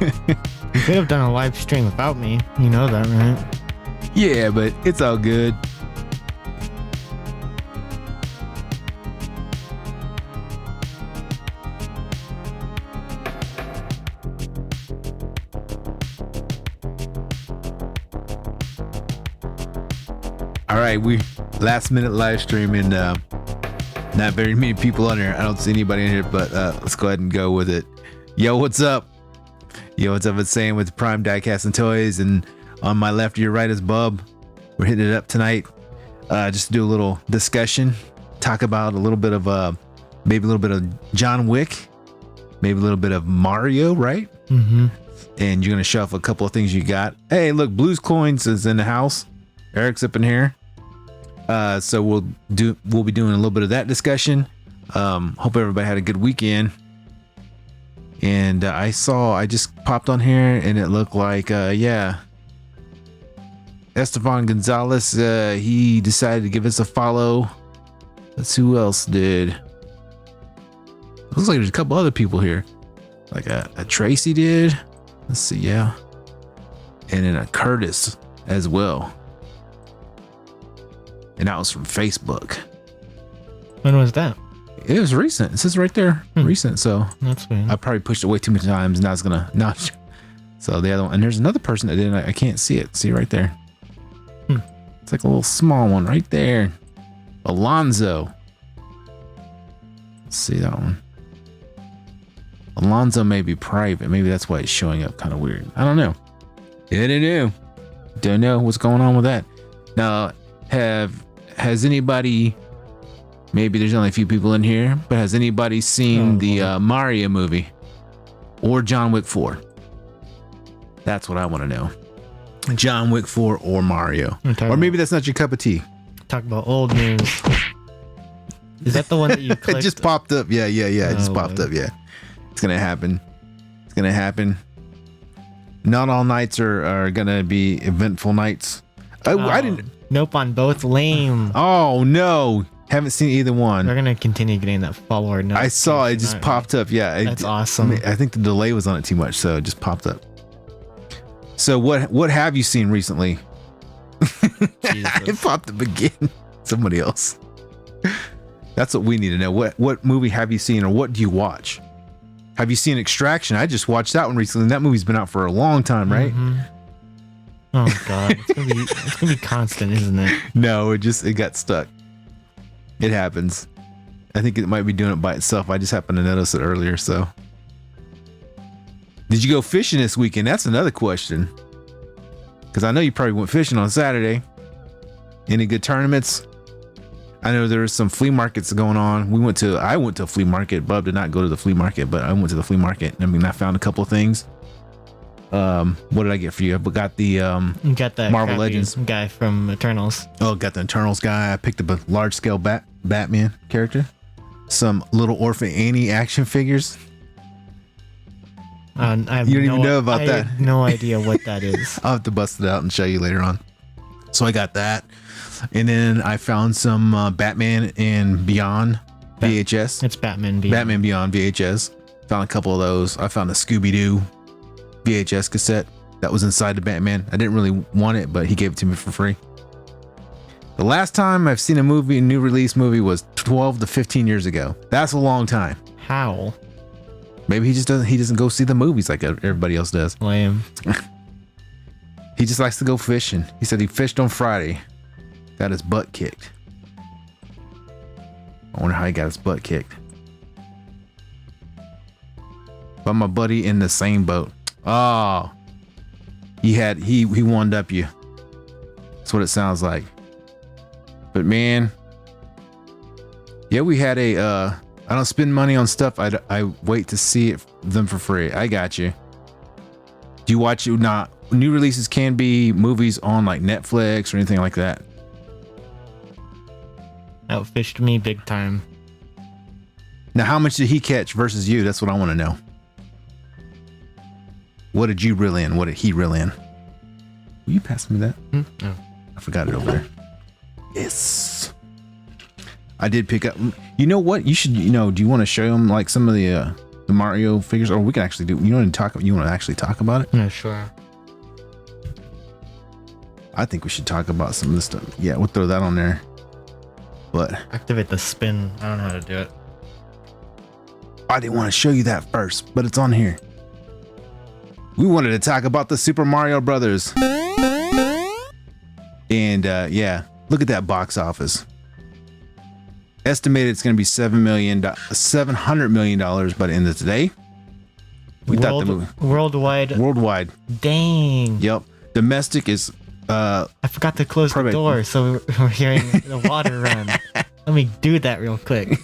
You could have done a live stream without me. You know that, right? Yeah, but it's all good. All right, we last minute live stream and not very many people on here. I don't see anybody in here, but let's go ahead and go with it. Yo, what's up? Yo, what's up? It's Sam with Prime Diecast and Toys, and on my left, your right is Bub. We're hitting it up tonight, just to do a little discussion, talk about a little bit of maybe a little bit of John Wick, maybe a little bit of Mario, right? Mm-hmm. And you're gonna show off a couple of things you got. Hey, look, Blues Coins is in the house. Eric's up in here. So we'll be doing a little bit of that discussion. Hope everybody had a good weekend. And I just popped on here and it looked like Esteban Gonzalez, he decided to give us a follow. Let's see who else did. Looks like there's a couple other people here. Like a Tracy did. Let's see, yeah. And then a Curtis as well. And that was from Facebook. When was that? It was recent. It says right there, recent. So That's weird. I probably pushed it way too many times. Now it's gonna not. So the other one, and there's another person that didn't. I can't see it. See right there. It's like a little small one right there. Alonzo. Let's see that one. Alonzo may be private. Maybe that's why it's showing up kind of weird. I don't know. Don't know what's going on with that. Now, has anybody? Maybe there's only a few people in here, but has anybody seen the Mario movie or John Wick 4? That's what I want to know. John Wick 4 or Mario. Or maybe that's not your cup of tea. Talk about old news. Is that the one that you clicked? It just popped up. Yeah. It just popped up. Yeah. It's going to happen. Not all nights are going to be eventful nights. I didn't. Nope, on both. Lame. Oh, no. Haven't seen either one. They're going to continue getting that follower. I saw it just popped up. Yeah. That's awesome. I think the delay was on it too much, so it just popped up. So what have you seen recently? It popped up again. Somebody else. That's what we need to know. What movie have you seen, or what do you watch? Have you seen Extraction? I just watched that one recently. And that movie's been out for a long time, right? Mm-hmm. Oh God, it's gonna be constant, isn't it? No, it got stuck. It happens. I think it might be doing it by itself. I just happened to notice it earlier. So, did you go fishing this weekend? That's another question. Because I know you probably went fishing on Saturday. Any good tournaments? I know there's some flea markets going on. I went to a flea market. Bub did not go to the flea market, but I went to the flea market. I found a couple of things. What did I get for you? I got the you got that Marvel Legends guy from Eternals. Oh, got the Eternals guy. I picked up a large scale Batman character. Some Little Orphan Annie action figures. You don't even know about that. I have no idea what that is. I'll have to bust it out and show you later on. So I got that. And then I found some Batman and Beyond VHS. It's Batman Beyond. Batman Beyond VHS. Found a couple of those. I found a Scooby-Doo VHS cassette that was inside the Batman. I didn't really want it, but he gave it to me for free. The last time I've seen a new release movie was 12 to 15 years ago. That's a long time. How? Maybe he doesn't go see the movies like everybody else does. Lame. He just likes to go fishing. He said he fished on Friday. Got his butt kicked. I wonder how he got his butt kicked. But my buddy in the same boat. Oh, he wound up you. That's what it sounds like. But man, yeah, we had I don't spend money on stuff. I wait to see them for free. I got you. Do you watch it? Not new releases can be movies on like Netflix or anything like that. Outfished me big time. Now, how much did he catch versus you? That's what I want to know. What did you reel in? What did he reel in? Will you pass me that? No. I forgot it over there. Yes. I did pick up. You know what? You should, do you want to show him like some of the the Mario figures, or we can actually do. You want to actually talk about it? Yeah, sure. I think we should talk about some of this stuff. Yeah, we'll throw that on there. But Activate the spin. I don't know how to do it. I didn't want to show you that first, but it's on here. We wanted to talk about the Super Mario Brothers. And yeah, look at that box office. Estimated it's going to be $700 million by the end of today. We thought the movie Worldwide. Dang. Yep. Domestic is I forgot to close the door, so we're hearing the water run. Let me do that real quick.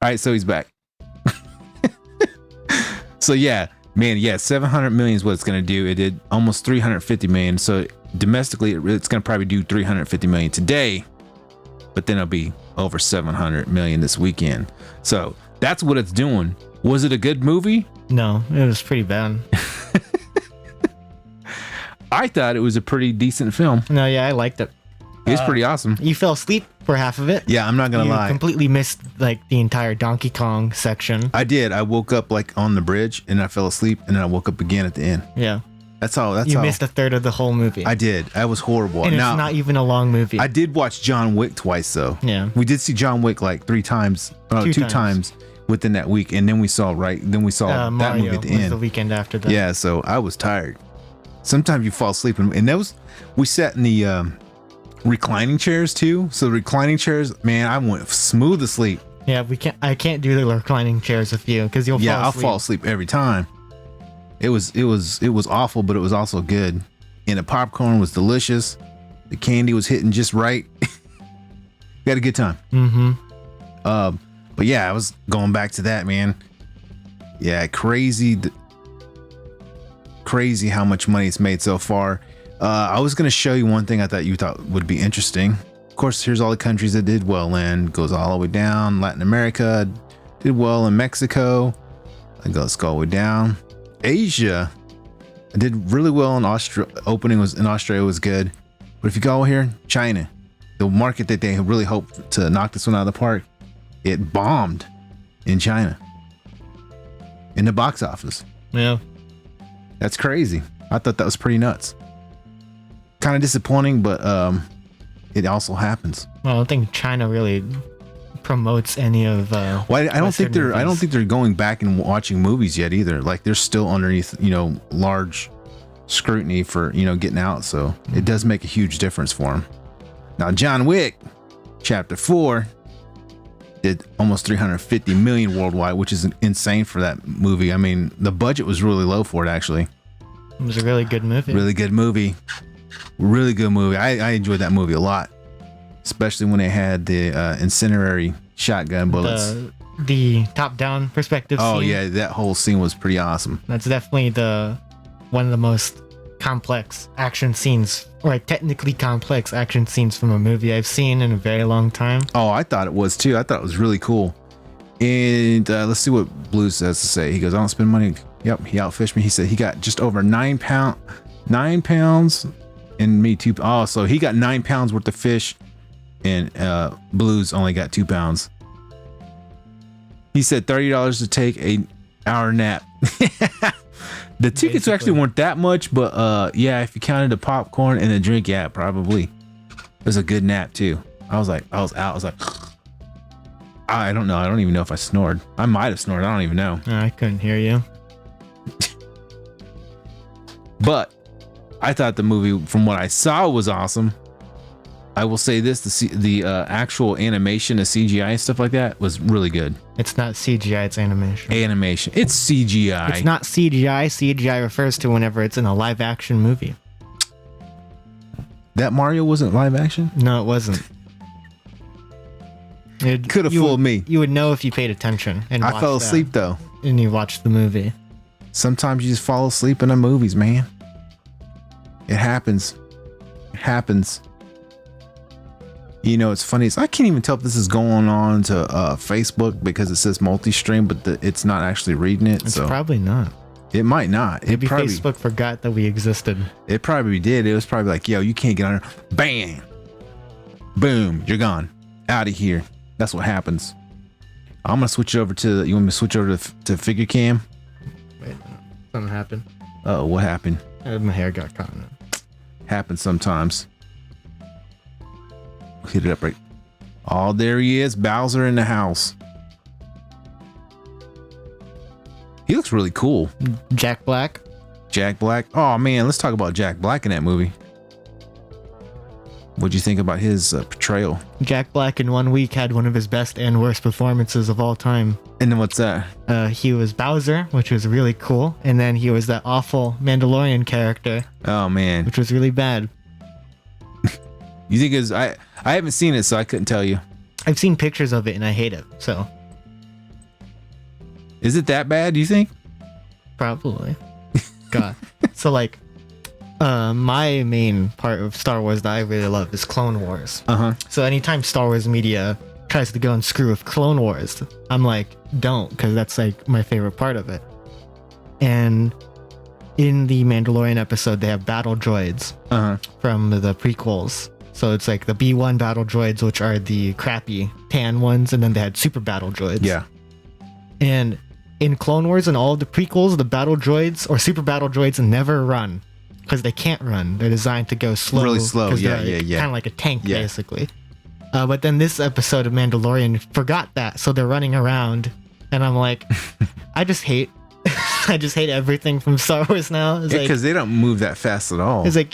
All right, so he's back. So yeah, man, yeah, 700 million is what it's gonna do. It did almost 350 million. So domestically, it's gonna probably do 350 million today, but then it'll be over 700 million this weekend. So that's what it's doing. Was it a good movie? No, it was pretty bad. I thought it was a pretty decent film. No, yeah, I liked it. It was pretty awesome. You fell asleep for half of it. Yeah, I'm not gonna lie. Completely missed like the entire Donkey Kong section. I did. I woke up like on the bridge and I fell asleep and then I woke up again at the end. Yeah. That's all. You missed a third of the whole movie. I did. That was horrible. And it's not even a long movie. I did watch John Wick twice though. Yeah. We did see John Wick like two times within that week, and then we saw that Mario movie at the was end. The weekend after that. Yeah, so I was tired. Sometimes you fall asleep, and we sat in the reclining chairs too. So the reclining chairs, man, I went smooth asleep. Yeah, I can't do the reclining chairs with you because you'll fall asleep. I'll fall asleep every time. It was awful, but it was also good. And the popcorn was delicious. The candy was hitting just right. We had a good time. Mm-hmm. But yeah, I was going back to that, man. Yeah, crazy how much money it's made so far. I was going to show you one thing I thought you thought would be interesting. Of course, here's all the countries that did well in. Goes all the way down. Latin America did well in Mexico. Let's go all the way down. Asia did really well in Australia. Opening was in Australia was good. But if you go here, China, the market that they really hoped to knock this one out of the park, it bombed in China in the box office. Yeah. That's crazy. I thought that was pretty nuts. Kind of disappointing, but it also happens. Well, I don't think China really promotes any of well, I don't think they're going back and watching movies yet either. Like they're still underneath, large scrutiny for, getting out, so it does make a huge difference for them. Now, John Wick Chapter 4 did almost 350 million worldwide, which is insane for that movie. I mean, the budget was really low for it, actually. It was a really good movie. Really good movie. Really good movie. I enjoyed that movie a lot, especially when they had the incendiary shotgun bullets. The top-down perspective scene. Oh, yeah, that whole scene was pretty awesome. That's definitely one of the most complex action scenes, or technically complex action scenes from a movie I've seen in a very long time. Oh, I thought it was too. I thought it was really cool. And let's see what Blues has to say. He goes, I don't spend money. Yep, he outfished me. He said he got just over 9 pounds, and me 2. Oh, so he got 9 pounds worth of fish, and Blues only got 2 pounds. He said $30 to take an hour nap. The tickets actually weren't that much, but yeah, if you counted the popcorn and the drink, yeah, probably. It was a good nap too. I was out. I was like, I don't know. I don't even know if I snored. I might have snored. I don't even know. I couldn't hear you. But I thought the movie, from what I saw, was awesome. I will say this: the actual animation, the CGI and stuff like that was really good. It's not CGI; it's animation. Animation. It's CGI. It's not CGI. CGI refers to whenever it's in a live-action movie. That Mario wasn't live action? No, it wasn't. It could have fooled me. You would know if you paid attention. And I fell asleep though. And you watched the movie. Sometimes you just fall asleep in the movies, man. It happens. happens. You know, it's funny. I can't even tell if this is going on to Facebook because it says multi-stream, but it's not actually reading it. It's so probably not. it might not. Maybe it probably, Facebook forgot that we existed. It probably did. It was probably like, yo, you can't get on there. Bam. Boom. You're gone. Out of here. That's what happens. I'm going to switch it over to, you want me to switch over to figure cam? Wait, something happened. Oh, what happened? My hair got caught in it. Happens sometimes. Hit it up right. Oh, there he is. Bowser in the house. He looks really cool. Jack Black. Jack Black. Oh man, let's talk about Jack Black in that movie. What'd you think about his portrayal? Jack Black in 1 week had one of his best and worst performances of all time. And then what's that? He was Bowser, which was really cool, and then he was that awful Mandalorian character, Oh man, which was really bad. you think it's I haven't seen it, so I couldn't tell you. I've seen pictures of it and I hate it, so Is it that bad? Do you think? probably. God. So like, my main part of Star Wars that I really love is Clone Wars. So anytime Star Wars media tries to go and screw with Clone Wars, I'm like, don't, because that's like my favorite part of it. And in the Mandalorian episode, they have battle droids from the prequels. So it's like the B1 battle droids, which are the crappy tan ones, and then they had super battle droids. Yeah. And in Clone Wars and all of the prequels, the battle droids or super battle droids never run because they can't run. They're designed to go slow. Really slow. Yeah. Kind of like a tank, Yeah. basically. But then this episode of Mandalorian forgot that, so they're running around, and I'm like, I just hate everything from Star Wars now. It's Because they don't move that fast at all. it's like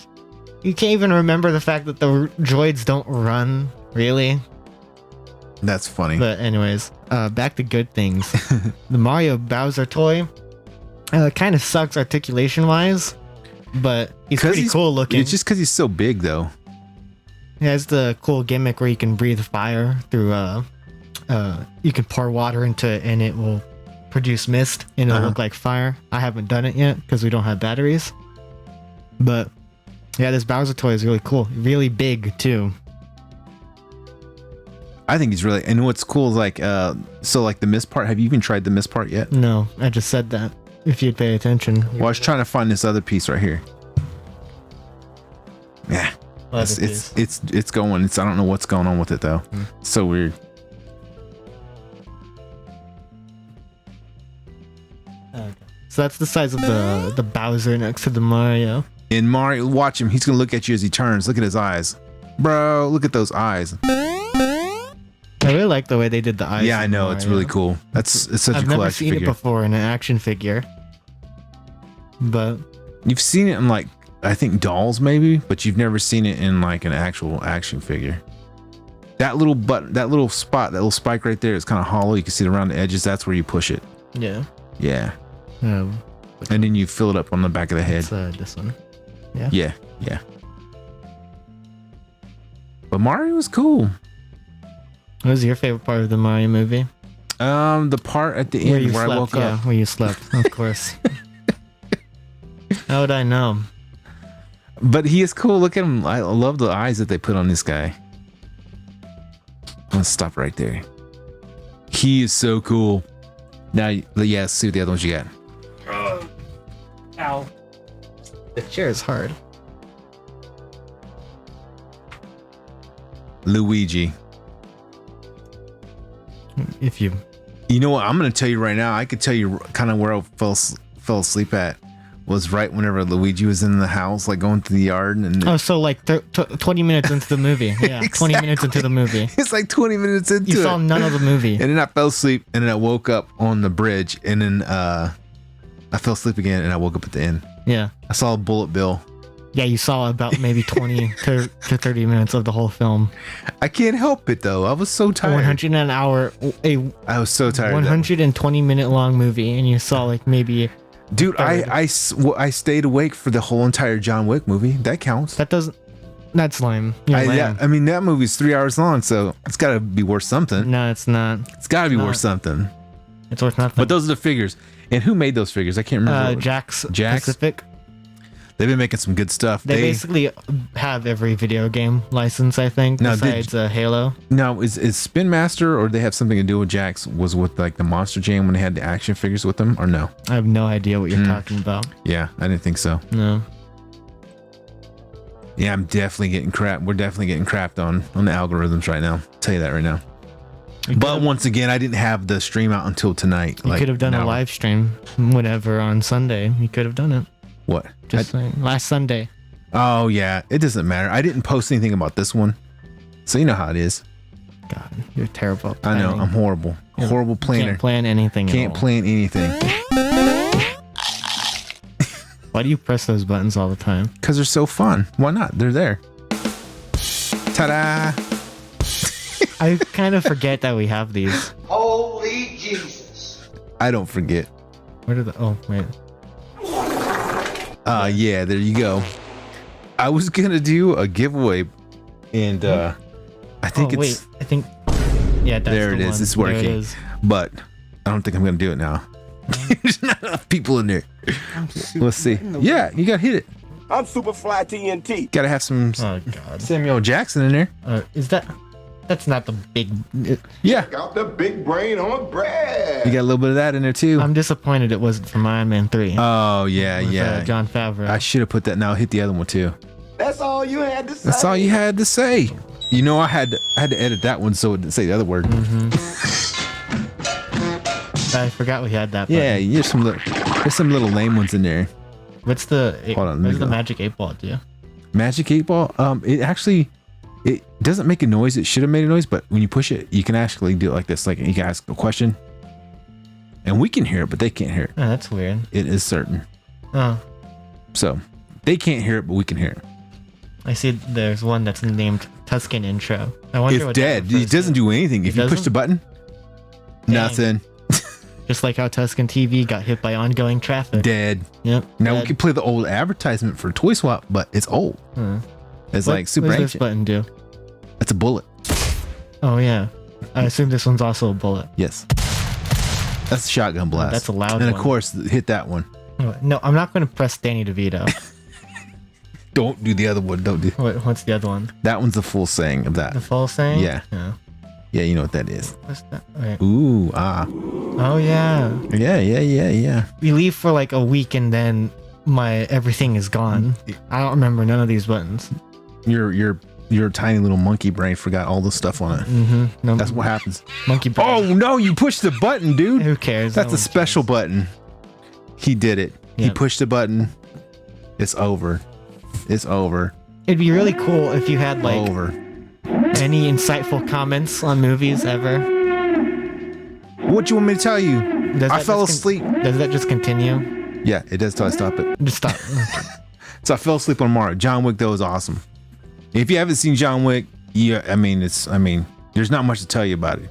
you can't even remember the fact that the droids don't run, really. That's funny. But anyways, back to good things. The Mario Bowser toy kind of sucks articulation wise, but he's pretty cool looking. It's just because he's so big, though. He has the cool gimmick where you can breathe fire through you can pour water into it and it will produce mist and it'll look like fire. I haven't done it yet because we don't have batteries. But yeah, this Bowser toy is really cool. Really big too. I think he's really, and what's cool is like, so like the mist part, have you even tried the mist part yet? No, I just said that. If you'd pay attention. Well, I was trying to find this other piece right here. Yeah. It's going. I don't know what's going on with it though. It's so weird. Okay. So that's the size of the Bowser next to the Mario. In Mario, watch him. He's gonna look at you as he turns. Look at his eyes, bro. Look at those eyes. I really like the way they did the eyes. Yeah, I know. Mario. It's really cool. It's such I've a cool never action seen figure. it before in an action figure, but You've seen it in like, I think dolls maybe, but you've never seen it in like an actual action figure. That little button, that little spot, that little spike right there is kind of hollow. You can see it around the edges. That's where you push it. yeah. Yeah. Um, And then you fill it up on the back of the head. it's, this one. Yeah. But Mario was cool. What was your favorite part of the Mario movie? The part at the end where I woke up. Where you slept, of course. How would I know? But he is cool. Look at him. I love the eyes that they put on this guy. Let's stop right there. He is so cool. Now, yeah, let's see what the other ones you got. Ow. The chair is hard. Luigi. If you You know what? I'm going to tell you right now. I could tell you kind of where I fell asleep at. Was right whenever Luigi was in the house, like going through the yard. And Oh, so like 20 minutes into the movie. Yeah, 20 minutes into the movie. It's like 20 minutes into You it. saw none of the movie. And then I fell asleep, and then I woke up on the bridge, and then I fell asleep again, and I woke up at the end. Yeah. I saw a bullet bill. Yeah, you saw about maybe 20 to 30 minutes of the whole film. I can't help it though. I was so tired. 100 an hour, I was so tired. 120 minute long movie, and you saw like maybe. Dude, I stayed awake for the whole entire John Wick movie. That counts. That doesn't. That's lame. You're lame. I mean, that movie's 3 hours long, so it's got to be worth something. No, it's not. It's got to be not. worth something. It's worth nothing. But those are the figures. And who made those figures? I can't remember. Jack's Jack's? Pacific. They've been making some good stuff. They basically have every video game license, I think, Now, besides Halo. Now, is Spin Master, or they have something to do with Jax, was with like the Monster Jam when they had the action figures with them, or no? I have no idea what you're talking about. Yeah, I didn't think so. No. Yeah, I'm definitely getting crap. We're definitely getting crapped on the algorithms right now. I'll tell you that right now. But once again, I didn't have the stream out until tonight. You could have done a live stream whenever on Sunday. You could have done it. What? Just saying. Last Sunday. Oh, yeah. It doesn't matter. I didn't post anything about this one. So you know how it is. God, you're terrible. I know. I'm horrible. Horrible planner. Can't plan anything. Can't plan anything. Why do you press those buttons all the time? Because they're so fun. Why not? They're there. Ta-da! I kind of forget that we have these. Holy Jesus. I don't forget. Where did the... Oh, wait. Yeah, there you go. I was gonna do a giveaway, and I think it's... I think... Yeah, that's there it is. one. It's working. There it is. But I don't think I'm gonna do it now. There's not enough people in there. Let's see. Yeah, you gotta hit it. I'm Superfly TNT. Gotta have some Oh, God. Samuel Jackson in there. Is that... That's not the big... Yeah. Got the big brain on bread. You got a little bit of that in there too. I'm disappointed it wasn't from Iron Man 3. Oh yeah, with, yeah. Jon Favreau. I should have put that. Now hit the other one too. That's all you had to say. That's all you had to say. You know, I had to edit that one so it didn't say the other word. I forgot we had that. Yeah, Button. there's some little lame ones in there. What's the... Hold on, let What me does the go. Magic 8 Ball do? Magic 8 Ball. It doesn't make a noise. It should have made a noise, but when you push it, you can actually do it like this. Like you can ask a question, and we can hear it, but they can't hear it. Oh, that's weird. It is certain. Oh, So they can't hear it, but we can hear it. I see there's one that's named Tuscan Intro. I wonder It's what dead. that refers It doesn't to. do anything. If you push doesn't? the button, Dang. nothing. Just like how Tuscan TV got hit by ongoing traffic. Dead. Yep. Now we dead. can play the old advertisement for Toy Swap, but it's old. It's What like super does this ancient. button do? It's a bullet. Oh, yeah. I assume this one's also a bullet. Yes. That's a shotgun blast. that's a loud And one. of course, hit that one. No, I'm not going to press Danny DeVito. Don't do the other one. Don't do. What's the other one? That one's the full saying of that. The full saying? Yeah. Yeah. Yeah, you know what that is. What's that? Wait. Ooh, ah. Oh, yeah. Yeah. We leave for like a week and then everything is gone. I don't remember none of these buttons. Your tiny little monkey brain forgot all the stuff on it. No, That's what happens. monkey brain. Oh no, you pushed the button, dude. Who cares? That's No a one special button. He did it. He Yep. pushed the button. It's over. It's over. It'd be really cool if you had like Over. any insightful comments on movies ever. What you want me to tell you? Does I that fell just asleep. Does that just continue? Yeah, it does till I stop it. Just stop. So I fell asleep on Mario. John Wick though is awesome. If you haven't seen John Wick, yeah, I mean there's not much to tell you about it.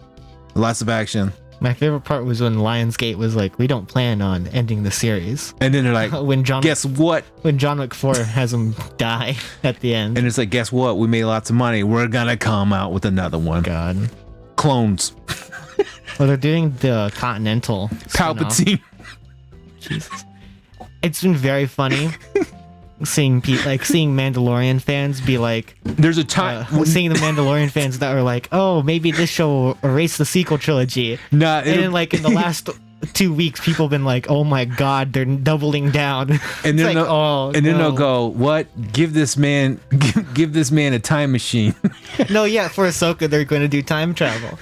Lots of action. My favorite part was when Lionsgate was like, "We don't plan on ending the series." And then they're like, When John guess what? John Wick 4 has him die at the end. And it's like, guess what? We made lots of money. We're gonna come out with another one. God. Clones. Well, they're doing the Continental spin-off. Palpatine. Jesus. It's been very funny seeing Mandalorian fans be like, There's a time. seeing the Mandalorian fans that are like, oh, maybe this show will erase the sequel trilogy. Nah, And then, like, in the last 2 weeks, people have been like, oh my God, they're doubling down. and then It's they'll no. go, what? Give this man a time machine. No, yeah, for Ahsoka, they're going to do time travel.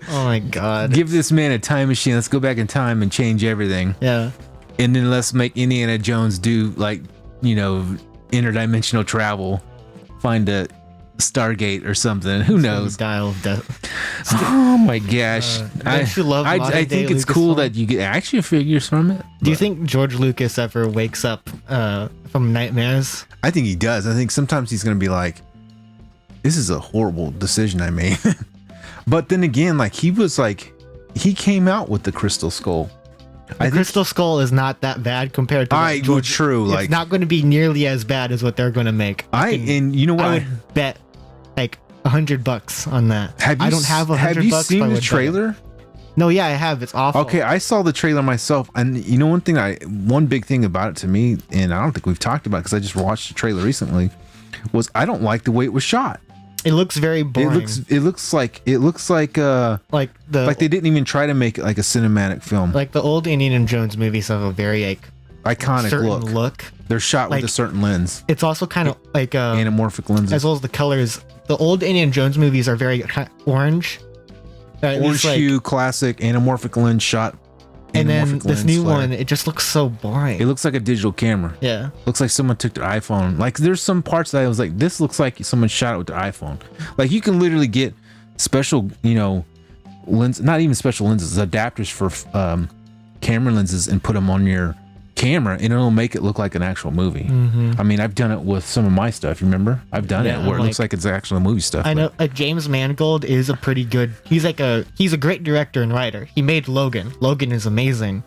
Oh my God. Give this man a time machine. Let's go back in time and change everything. Yeah. And then let's make Indiana Jones do like, interdimensional travel, find a Stargate or something. Who knows? Dial of Death. Oh my gosh! don't you love I modern-day think it's cool Lucasfilm? that you get action figures from it. Do you but think George Lucas ever wakes up from nightmares? I think he does. I think sometimes he's gonna be like, "This is a horrible decision I made." But then again, like he came out with the Crystal Skull. The Crystal Skull is not that bad compared to what George. true. It's Like not going to be nearly as bad as what they're going to make. and you know what? I would bet like $100 on that. Have you I don't have $100. Have you but I seen would the bet it. trailer? No, yeah, I have. It's awful. Okay, I saw the trailer myself, and you know one big thing about it to me, and I don't think we've talked about because I just watched the trailer recently, was I don't like the way it was shot. It looks very boring. It looks like they didn't even try to make it like a cinematic film. Like the old Indiana Jones movies have a very like Iconic certain look. They're shot with Like, a certain lens, It's also kind of like anamorphic lenses. as well as the colors. The old Indiana Jones movies are very orange. At Orange least, like, hue, classic anamorphic lens shot. and then anamorphic this lens new flare. one, it just looks so boring. It looks like a digital camera. Yeah. Looks like someone took their iPhone. Like there's some parts that I was like, this looks like someone shot it with their iPhone. Like you can literally get special, lens, not even special lenses, adapters for camera lenses and put them on your camera, and it'll make it look like an actual movie. I mean, I've done it with some of my stuff. You remember? I've done Yeah, it where it looks like- like it's actual movie stuff. I but- know James Mangold is a pretty good. He's a great director and writer. He made Logan. Logan is amazing,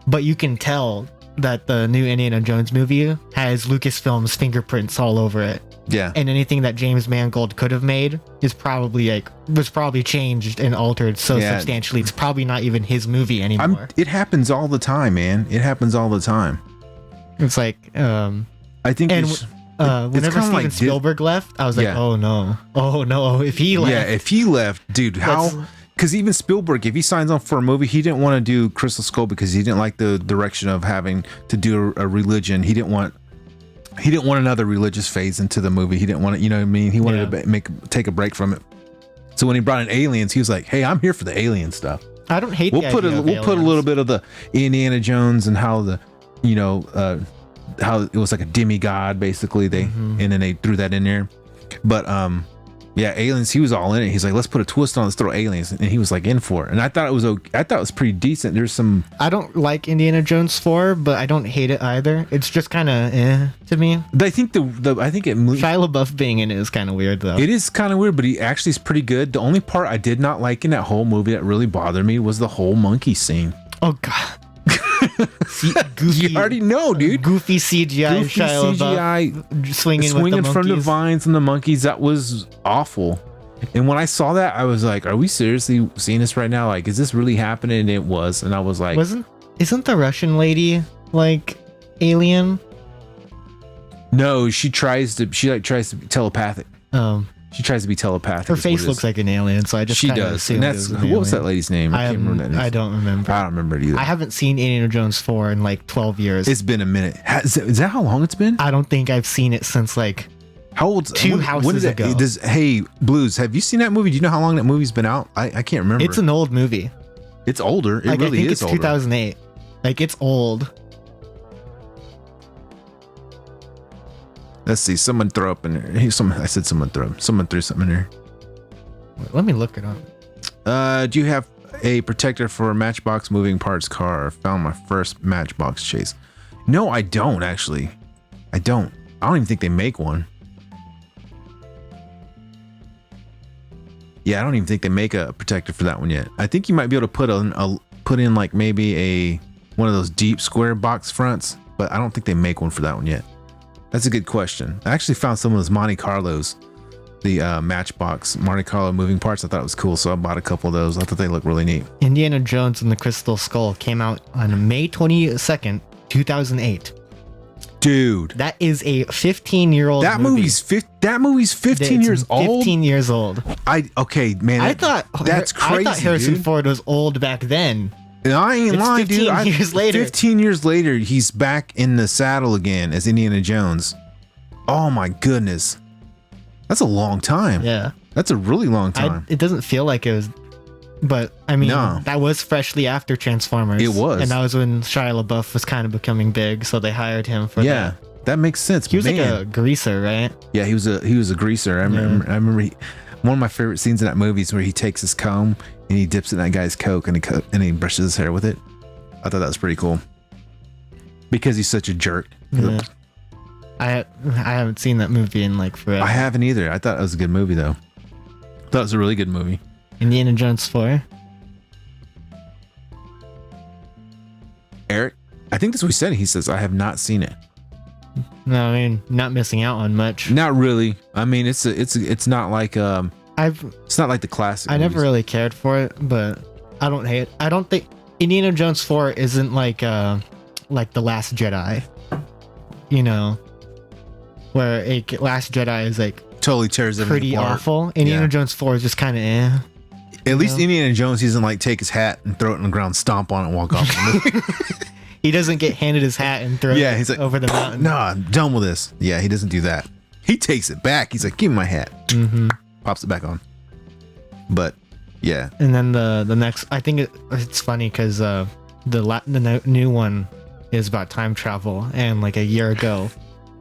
but you can tell that the new Indiana Jones movie has Lucasfilm's fingerprints all over it. Yeah. And anything that James Mangold could have made is probably was probably changed and altered so Yeah. substantially. It's probably not even his movie anymore. It happens all the time, man. It happens all the time. It's like I think and it's whenever kinda Steven like Spielberg left, I was like, Yeah. oh no, if he left, yeah, if he left, dude, how? That's- Because even Spielberg, if he signs on for a movie, he didn't want to do Crystal Skull because he didn't like the direction of having to do a religion. He didn't want another religious phase into the movie. He didn't want it, you know what I mean? He wanted to take a break from it. So when he brought in aliens, he was like, "Hey, I'm here for the alien stuff. I don't hate. We'll the put idea of a little aliens. bit of the Indiana Jones and how the, how it was like a demigod basically. And then they threw that in there, but yeah, aliens. He was all in it. He's like, let's put a twist on. Let's throw aliens, and he was like in for it. And I thought it was okay. I thought it was pretty decent. There's some. I don't like Indiana Jones 4, but I don't hate it either. It's just kind of to me. I think I think it Shia LaBeouf being in it is kind of weird though. it is kind of weird, but he actually is pretty good. The only part I did not like in that whole movie that really bothered me was the whole monkey scene. Oh god. Goofy, You already know, dude. Goofy CGI. Goofy Shia CGI LaBeouf swinging swinging with the from the monkeys. vines and the monkeys. That was awful. And when I saw that, I was like, "Are we seriously seeing this right now? Like, is this really happening?" And it was. And I was like, Isn't the Russian lady like alien? "No." She tries to be telepathic. She tries to be telepathic. Her is what face it looks is. like an alien, so I just She kinda does. assumed And it that's was an what was that alien. lady's name? I can't remember that name. I don't remember. I don't remember it either. I haven't seen Indiana Jones 4 in like 12 years. It's been a minute. Is that how long it's been? I don't think I've seen it since like How old? Two houses ago. Hey, Blues, have you seen that movie? Do you know how long that movie's been out? I can't remember. it's an old movie. It's older. It Like really I think is it's older. 2008. Like it's old. Let's see. Someone throw up in there. I said someone throw up. Someone threw something in there. Wait, let me look it up. Do you have a protector for a Matchbox moving parts car? I found my first Matchbox chase. No, I don't actually. I don't even think they make one. Yeah, I don't even think they make a protector for that one yet. I think you might be able to put in like maybe one of those deep square box fronts, but I don't think they make one for that one yet. That's a good question. I actually found some of those Monte Carlos, the Matchbox Monte Carlo moving parts. I thought it was cool, so I bought a couple of those. I thought they looked really neat. Indiana Jones and the Crystal Skull came out on May 22nd, 2008. Dude, That is a 15-year-old that movie. movie's 15 It's years old. 15 years old. Okay, man. I thought that's crazy. I thought Harrison dude. Ford was old back then. I ain't It's lying, dude. 15 years later. 15 years later, he's back in the saddle again as Indiana Jones. Oh my goodness, that's a long time. Yeah. That's a really long time. It doesn't feel like it was, but I mean, No. that was freshly after Transformers. It was. and that was when Shia LaBeouf was kind of becoming big, so they hired him for Yeah, that. that makes sense. He was Man. like a greaser, right? Yeah, he was a greaser. I remember one of my favorite scenes in that movie is where he takes his comb and he dips it in that guy's coke and he brushes his hair with it. I thought that was pretty cool because he's such a jerk. Yeah. I haven't seen that movie in like forever. I haven't either. I thought it was a good movie though. I thought it was a really good movie. Indiana Jones 4. Eric, I think that's what he said. He says I have not seen it. No, I mean, not missing out on much. Not really. I mean, it's not like I've it's not like the classic. I never movies. really cared for it, but I don't hate it. I don't think Indiana Jones 4 isn't like The Last Jedi. You know, where Last Jedi is like Totally tears everything pretty apart. awful. Indiana Yeah. Jones 4 is just kind of eh. At least Indiana Jones, he doesn't like take his hat and throw it on the ground, stomp on it, and walk off. He doesn't get handed his hat and throw Yeah, it he's like, over the mountain. No, I'm done with this. Yeah, he doesn't do that. He takes it back. He's like, give me my hat. Mm-hmm. Pops it back on. But yeah, And then the next, I think it's funny because the new one is about time travel, and like a year ago,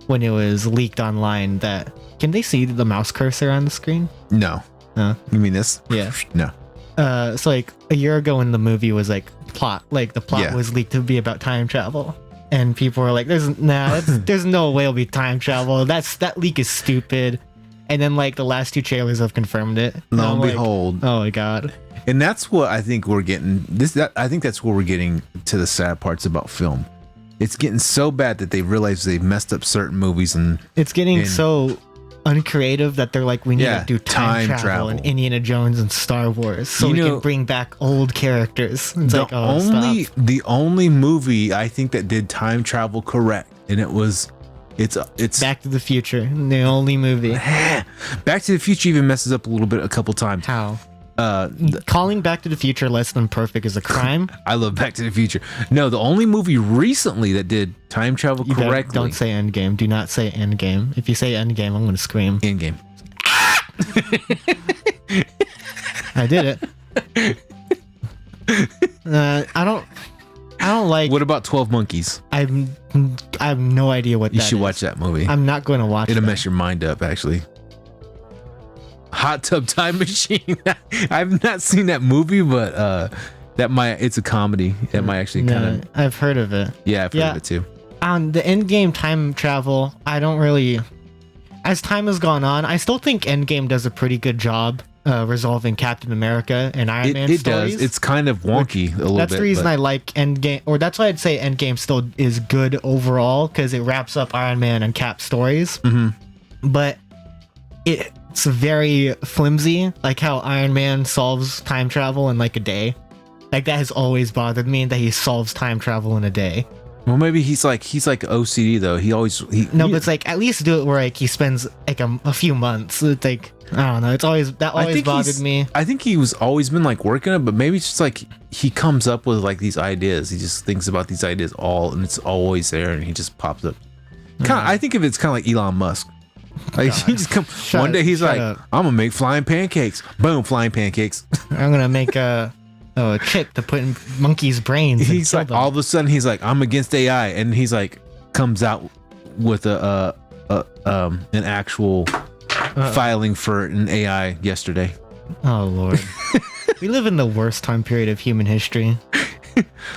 when it was leaked online, that can they see the mouse cursor on the screen? no. No. You mean this? Yeah. No. So like a year ago, when the movie was like the plot Yeah. was leaked to be about time travel, and people were like, there's no way it'll be time travel. That leak is stupid. And then like the last two trailers have confirmed it. And Lo I'm and like, behold. oh my god. And that's what I think we're getting. I think that's where we're getting to the sad parts about film. It's getting so bad that they realize they've messed up certain movies, and It's getting And- so uncreative that they're like, we need Yeah, to do time travel and Indiana Jones and Star Wars so You we know, can bring back old characters. It's like, oh, stop. the only movie I think that did time travel correct, and it's Back to the Future, the only movie. Back to the Future even messes up a couple times. How? Calling Back to the Future less than perfect is a crime. I love Back to the Future. No, the only movie recently that did time travel You better- correctly. don't say Endgame. Do not say Endgame. If you say Endgame, I'm going to scream. Endgame. I did it. I don't like. What about 12 Monkeys? I have no idea what You that should is. watch that movie. I'm not going to watch It'll that. mess your mind up, actually. Hot Tub Time Machine. I've not seen that movie, but it's a comedy. That might actually No, kind of. I've heard of it. Yeah, I've heard of it too. On the Endgame time travel, I don't really. As time has gone on, I still think Endgame does a pretty good job resolving Captain America and Iron Man It stories. does. It's kind of wonky a little bit. That's the reason but I like Endgame, or that's why I'd say Endgame still is good overall because it wraps up Iron Man and Cap stories. Mm-hmm. But it's very flimsy, like how Iron Man solves time travel in like a day. Like that has always bothered me that he solves time travel in a day. Well, maybe he's like OCD though. No, but it's like at least do it where like he spends like a few months. It's like I don't know. It's always bothered me. I think he was always been like working it, but maybe it's just like he comes up with like these ideas. He just thinks about these ideas and it's always there, and he just pops up. I think of it's kind of like Elon Musk. Like he just one day he's like, up. I'm gonna make flying pancakes. Boom, flying pancakes. I'm gonna make a chip to put in monkeys' brains. and He's kill like them. all of a sudden he's like, I'm against AI, and he's like comes out with an actual filing for an AI yesterday. Oh lord, we live in the worst time period of human history.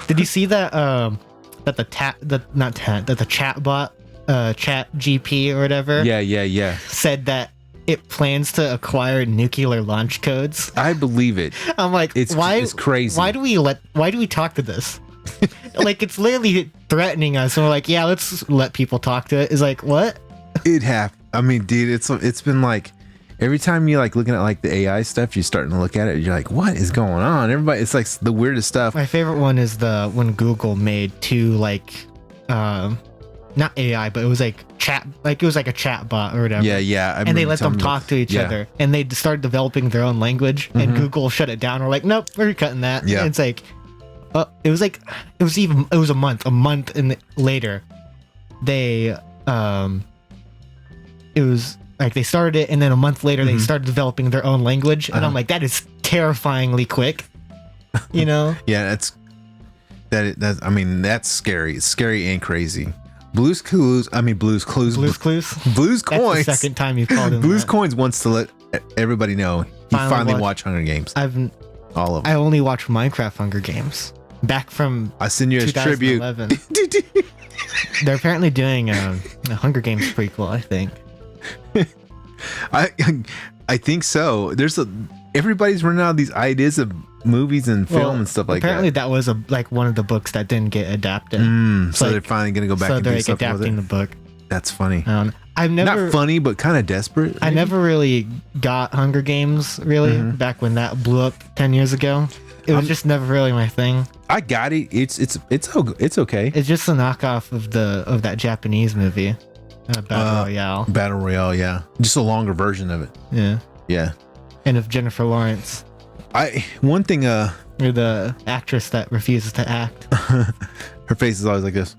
Did you see that that the chatbot Chat GP or whatever Yeah. said that it plans to acquire nuclear launch codes? I believe it. I'm like, It's crazy. Why do we talk to this? Like it's literally threatening us, and we're like, yeah, let's let people talk to it. It's like, what? I mean, dude, it's been like every time you like looking at like the AI stuff, you're starting to look at it, you're like, what is going on? Everybody, it's like the weirdest stuff. My favorite one is when Google made two like not AI, but it was like chat, like it was like a chat bot or whatever. Yeah. I And they remember let them telling me talk to each other, and they started developing their own language, and Google shut it down. We're like, nope, we're cutting that. Yeah. And it's like, it was a month and later, they it was like they started it, and then a month later they started developing their own language, and I'm like, that is terrifyingly quick, you know? Yeah, I mean, that's scary. It's scary and crazy. Blues Clues. Blue's Clues. Blues That's Coins. the second time you've called him. Blues that. Coins wants to let everybody know he finally watched Hunger Games. All of them. I only watched Minecraft Hunger Games back from I send you as tribute. 2011. They're apparently doing a Hunger Games prequel, I think. I think so. Everybody's running out of these ideas of movies and film and stuff like apparently that. that was one of the books that didn't get adapted. So like- they're finally gonna go back So and they're do like something with adapting it. the book. That's funny. I've never Not funny, but kind of desperate. I maybe? never really got Hunger Games really back when that blew up 10 years ago. It was just never really my thing. I got it. It's okay. It's just a knockoff of that Japanese movie, Battle Royale. Battle Royale, yeah. Just a longer version of it. Yeah, Yeah. and of Jennifer Lawrence, One thing, or the actress that refuses to act. her face is always like this.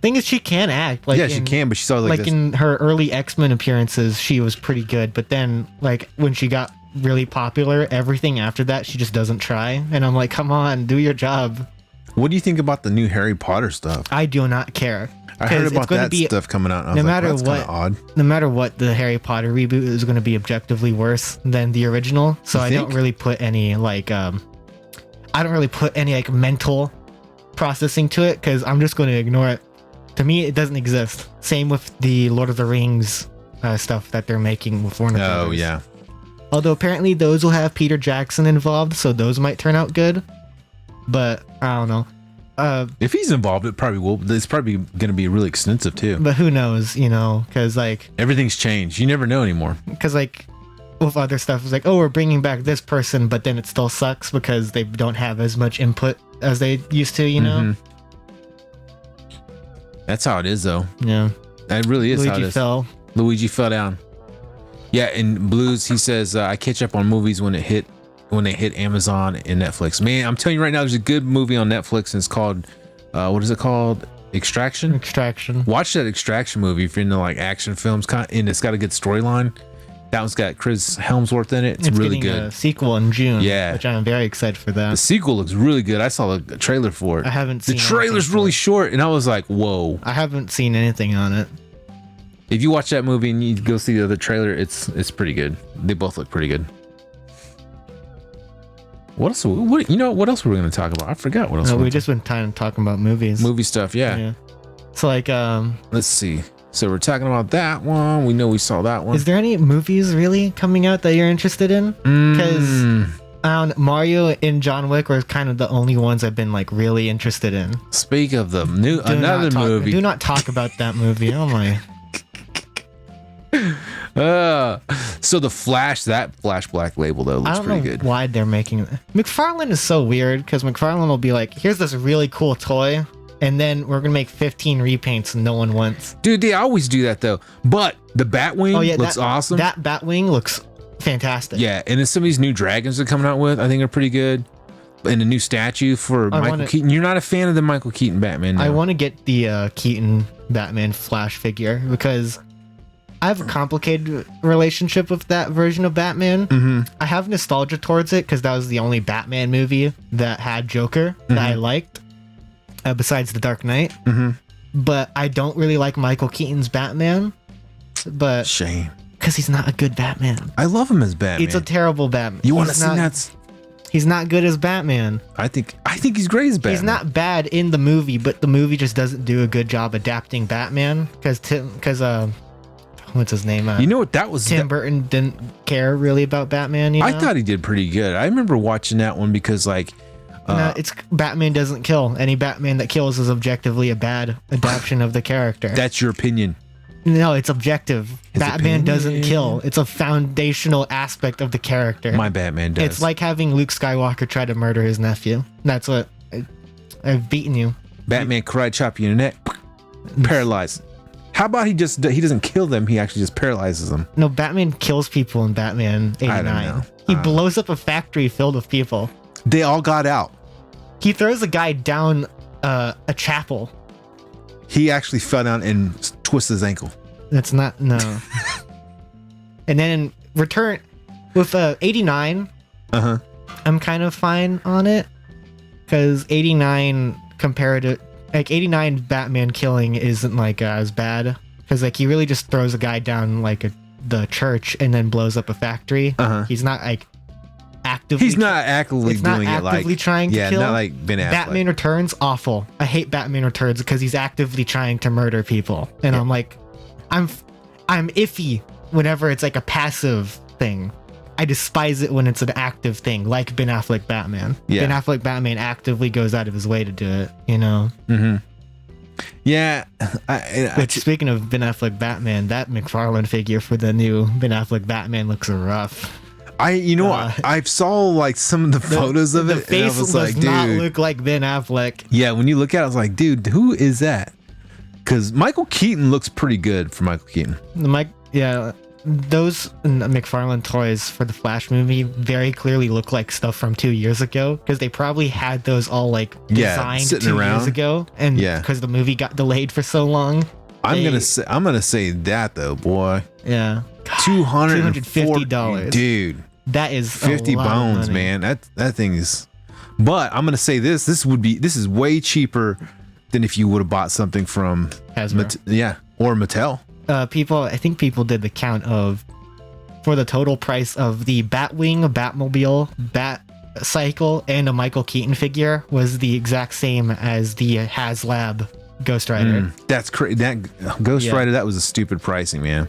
Thing is, she can act. Like She can, but she's always like this. in her early X-Men appearances, she was pretty good. But then, like when she got really popular, everything after that, she just doesn't try. And I'm like, come on, do your job. What do you think about the new Harry Potter stuff? I do not care. I heard 'Cause about that stuff coming out. And I was no like, matter that's what, kind of odd. no matter what, the Harry Potter reboot is going to be objectively worse than the original. So You I think? don't really put any mental processing to it because I'm just going to ignore it. To me, it doesn't exist. Same with the Lord of the Rings stuff that they're making with Warner Oh, Brothers. yeah. Although apparently those will have Peter Jackson involved, so those might turn out good. But I don't know. If he's involved, it probably will. It's probably going to be really extensive, too. But who knows, because Everything's changed. You never know anymore. with other stuff, it's like, oh, we're bringing back this person, but then it still sucks because they don't have as much input as they used to, know? That's how it is, though. Yeah. It really is how it Luigi is. fell. Luigi fell down. Yeah, in Blues, he says, I catch up on movies when they hit Amazon and Netflix. Man, I'm telling you right now, there's a good movie on Netflix, and it's called, what is it called? Extraction? Watch that Extraction movie if you're into like action films, and it's got a good storyline. That one's got Chris Helmsworth in it. It's really getting good. A sequel in June. Yeah. Which I'm very excited for that. The sequel looks really good. I saw the trailer for it. I haven't seen the trailer's anything really for it. short, and I was like, whoa. I haven't seen anything on it. If you watch that movie and you go see the other trailer, it's pretty good. They both look pretty good. What else? What else were we going to talk about? I forgot what else. No, we've just been talking about movies. Movie stuff, yeah. So let's see. So we're talking about that one. We know we saw that one. Is there any movies really coming out that you're interested in? Because Mario and John Wick were kind of the only ones I've been like really interested in. Speak of the another movie. Do not talk about that movie. Oh my. So the Flash Black Label though looks pretty good. Why they're making it. McFarlane is so weird because McFarlane will be like, here's this really cool toy, and then we're gonna make 15 repaints no one wants. Dude, they always do that though. But the Batwing looks awesome. That Batwing looks fantastic. Yeah, and then some of these new dragons they're coming out with, I think are pretty good. And a new statue for Michael Keaton. You're not a fan of the Michael Keaton Batman, no. I want to get the Keaton Batman Flash figure because I have a complicated relationship with that version of Batman. I have nostalgia towards it because that was the only Batman movie that had Joker that I liked, besides The Dark Knight. But I don't really like Michael Keaton's Batman. But shame, because he's not a good Batman. I love him as Batman. It's a terrible Batman. You want to see that? He's not good as Batman. I think he's great as Batman. He's not bad in the movie, but the movie just doesn't do a good job adapting Batman because what's his name? You know what that was? Tim Burton didn't care really about Batman. I thought he did pretty good. I remember watching that one because it's Batman doesn't kill. Any Batman that kills is objectively a bad adaptation of the character. That's your opinion. No, it's objective. Batman opinion. doesn't kill. It's a foundational aspect of the character. My Batman does. It's like having Luke Skywalker try to murder his nephew. That's what I've beaten you. Batman karate chop you in the neck, paralyzed. How about he doesn't kill them? He actually just paralyzes them. No, Batman kills people in Batman 89. I don't know. He blows up a factory filled with people. They all got out. He throws a guy down a chapel. He actually fell down and twisted his ankle. That's not, no. And then in return with 89, I'm kind of fine on it because 89 compared to 89 Batman killing isn't like as bad because like he really just throws a guy down like the church and then blows up a factory. He's not like actively. He's not actively doing it like trying to kill. not like Ben Affleck. Batman Returns awful. I hate Batman Returns because he's actively trying to murder people, and I'm like, I'm iffy whenever it's like a passive thing. I despise it when it's an active thing, like Ben Affleck Batman. Yeah. Ben Affleck Batman actively goes out of his way to do it, you know? Yeah. Which, speaking of Ben Affleck Batman, that McFarlane figure for the new Ben Affleck Batman looks rough. You know what? I saw like some of the photos of the it, and I face was does like, not dude. look like Ben Affleck. Yeah, when you look at it, I was like, dude, who is that? Because Michael Keaton looks pretty good for Michael Keaton. Those McFarlane toys for the Flash movie very clearly look like stuff from 2 years ago, because they probably had those all like designed sitting 2 around. years ago, and Yeah. because the movie got delayed for so long. I'm gonna say that though, boy. Yeah, $250, dude. that is 50 a lot of bones, money. man. That thing is. But I'm gonna say this is way cheaper than if you would have bought something from Hasbro. or Mattel. I think people did the count of, for the total price of the Batwing, Batmobile, Bat Cycle, and a Michael Keaton figure was the exact same as the HasLab Ghost Rider. That's crazy. That Ghost Rider, that was a stupid pricing, man.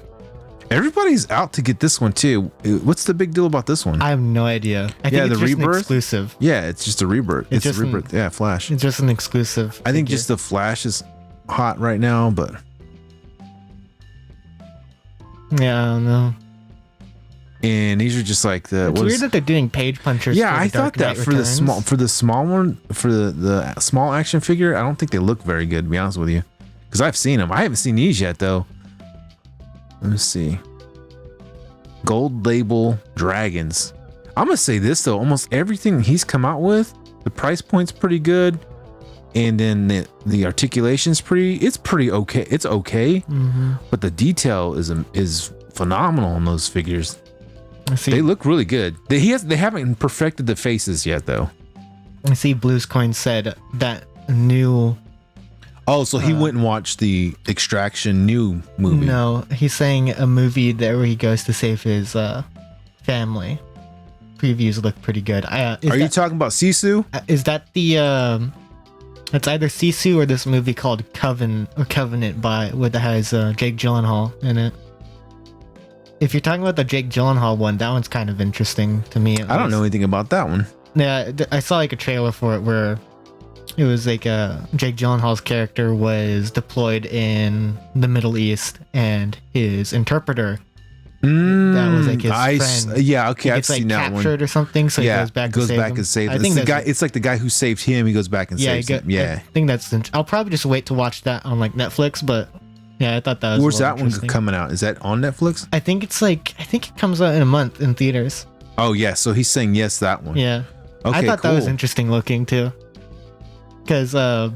Everybody's out to get this one too. What's the big deal about this one? I have no idea. I think it's the just an Rebirth? exclusive. Yeah, it's just a rebirth. It's just a rebirth. Yeah, Flash. It's just an exclusive. I think figure. just the Flash is hot right now, but Yeah, I don't know. and these are just like the. It's weird that they're doing page punchers. Yeah, for I the Dark thought that Knight for Returns. the small one, for the small action figure, I don't think they look very good, to be honest with you, because I've seen them. I haven't seen these yet though. Let me see. Gold label dragons. I'm gonna say this though, almost everything he's come out with, the price point's pretty good, and then the articulation's it's pretty okay. It's okay, but the detail is phenomenal on those figures. I see. They look really good. They haven't perfected the faces yet though. I see. Blues Coin said that new. Oh, so he went and watched the Extraction new movie. No, he's saying a movie there where he goes to save his family. Previews look pretty good. Are you talking about Sisu? Is that the? It's either Sisu or this movie called Covenant that has Jake Gyllenhaal in it. If you're talking about the Jake Gyllenhaal one, that one's kind of interesting to me. I don't know anything about that one. Yeah, I saw like a trailer for it where it was like Jake Gyllenhaal's character was deployed in the Middle East, and his interpreter that was like his friend. Yeah, okay, I've gets, like, seen that one. captured or something, so he goes back to save him. and saves I him. think It's the that's guy. It's like the guy who saved him. He goes back and saves him. Yeah. I think that's. I'll probably just wait to watch that on like Netflix, but yeah, I thought that was. Where's a little that one interesting. coming out? Is that on Netflix? I think it comes out in a month in theaters. Oh yeah, so he's saying yes, that one. Yeah. Okay, I thought that was cool. interesting looking too. Because I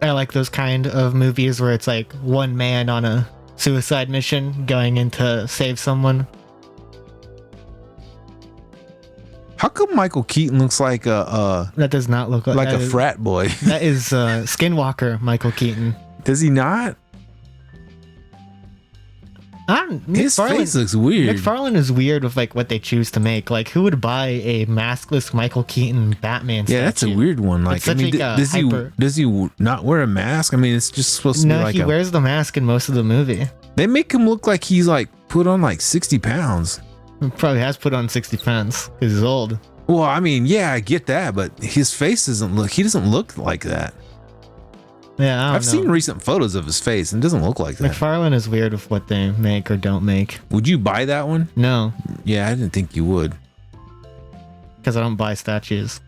like those kind of movies where it's like one man on a suicide mission going in to save someone. How come Michael Keaton looks like a That does not look like a frat boy? That is Skinwalker Michael Keaton. Does he not? His face looks weird. McFarlane is weird with like what they choose to make. Like, who would buy a maskless Michael Keaton Batman statue? Yeah, that's a weird one. Like, It's such like a does he not wear a mask? I mean, it's just supposed to be No, like he wears the mask in most of the movie. They make him look like he's like put on like 60 pounds. He probably has put on 60 pounds because he's old. Well, I mean, yeah, I get that, but his face he doesn't look like that. Yeah, I've seen recent photos of his face and it doesn't look like that. McFarlane is weird with what they make or don't make. Would you buy that one? No, Yeah, I didn't think you would. because I don't buy statues.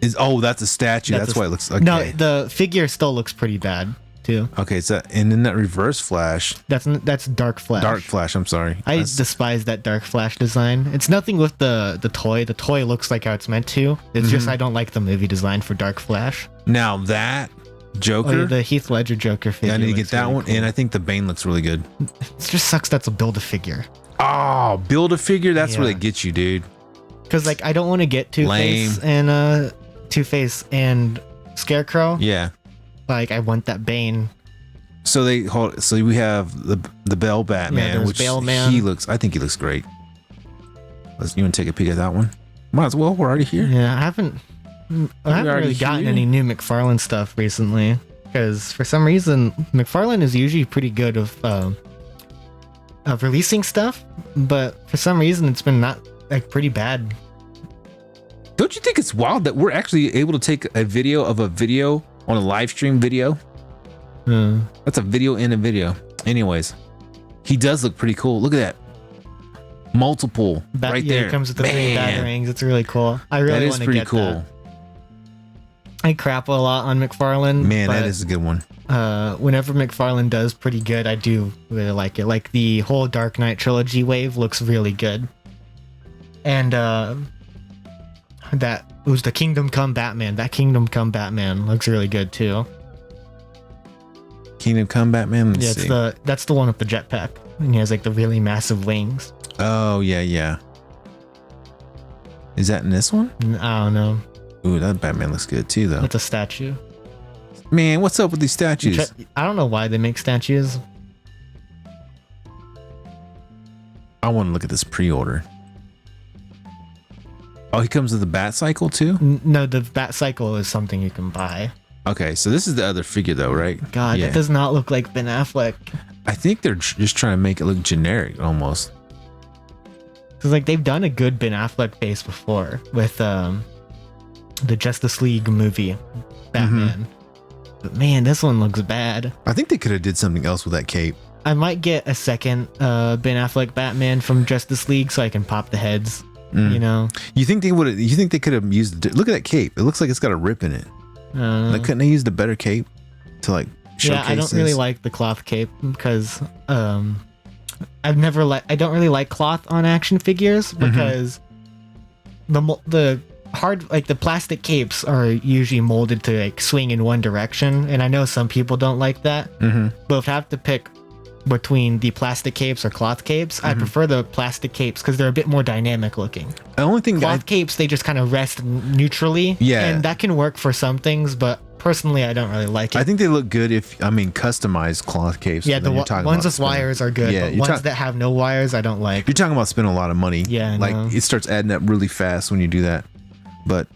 That's a statue. That's why it looks okay. No, the figure still looks pretty bad too. Okay, so and then that reverse flash. That's Dark Flash. Dark Flash, I'm sorry. I That's- despise that Dark Flash design. It's nothing with the toy. The toy looks like how it's meant to. It's just I don't like the movie design for Dark Flash. Now that Joker, The Heath Ledger Joker figure. I need to get looks that really one, cool. and I think the Bane looks really good. It just sucks that's a build-a-figure. Oh, build a figure. That's where Yeah. they get you, dude. Because like I don't want to get Two-Face and Scarecrow. Yeah. Like I want that Bane. So we have the Bell Batman, there's which Bale Man. I think he looks great. You want to take a peek at that one? Might as well. We're already here. Yeah, I haven't already really gotten here? any new McFarlane stuff recently. Because for some reason, McFarlane is usually pretty good of releasing stuff, but for some reason it's been not like pretty bad. Don't you think it's wild that we're actually able to take a video of a video on a live stream video? That's a video in a video. Anyways, he does look pretty cool. Look at that. multiple right there. It comes with the 3 batarangs. It's really cool. I really want to get cool. that. I crap a lot on McFarlane. Man, but, that is a good one. whenever McFarlane does pretty good, I do really like it. Like the whole Dark Knight trilogy wave looks really good. And that was the Kingdom Come Batman. That Kingdom Come Batman looks really good too. Kingdom Come Batman. Let's see. That's the one with the jetpack. And he has like the really massive wings. Oh yeah. Is that in this one? I don't know. Ooh, that Batman looks good too, though. It's a statue. Man, what's up with these statues? I don't know why they make statues. I want to look at this pre-order. Oh, he comes with the Bat Cycle too? No, the Bat Cycle is something you can buy. Okay, so this is the other figure though, right? God, yeah. That does not look like Ben Affleck. I think they're just trying to make it look generic almost. Because like they've done a good Ben Affleck face before with the Justice League movie, Batman. But man, this one looks bad. I think they could have did something else with that cape. I might get a second Ben Affleck Batman from Justice League so I can pop the heads. You know? You think they would have? You think they could have used? Look at that cape. It looks like it's got a rip in it. Like, couldn't they used a better cape to like showcase? Yeah, I don't really like the cloth cape because I don't really like cloth on action figures because the hard, like the plastic capes are usually molded to like swing in one direction, and I know some people don't like that. But if I have to pick between the plastic capes or cloth capes, I prefer the plastic capes because they're a bit more dynamic looking. The only thing Cloth capes, they just kind of rest neutrally. Yeah. And that can work for some things, but personally, I don't really like it. I think they look good if, customized cloth capes. Yeah, the ones with wires are good, but ones that have no wires, I don't like. You're talking about spending a lot of money. Yeah, Like, it starts adding up really fast when you do that. But,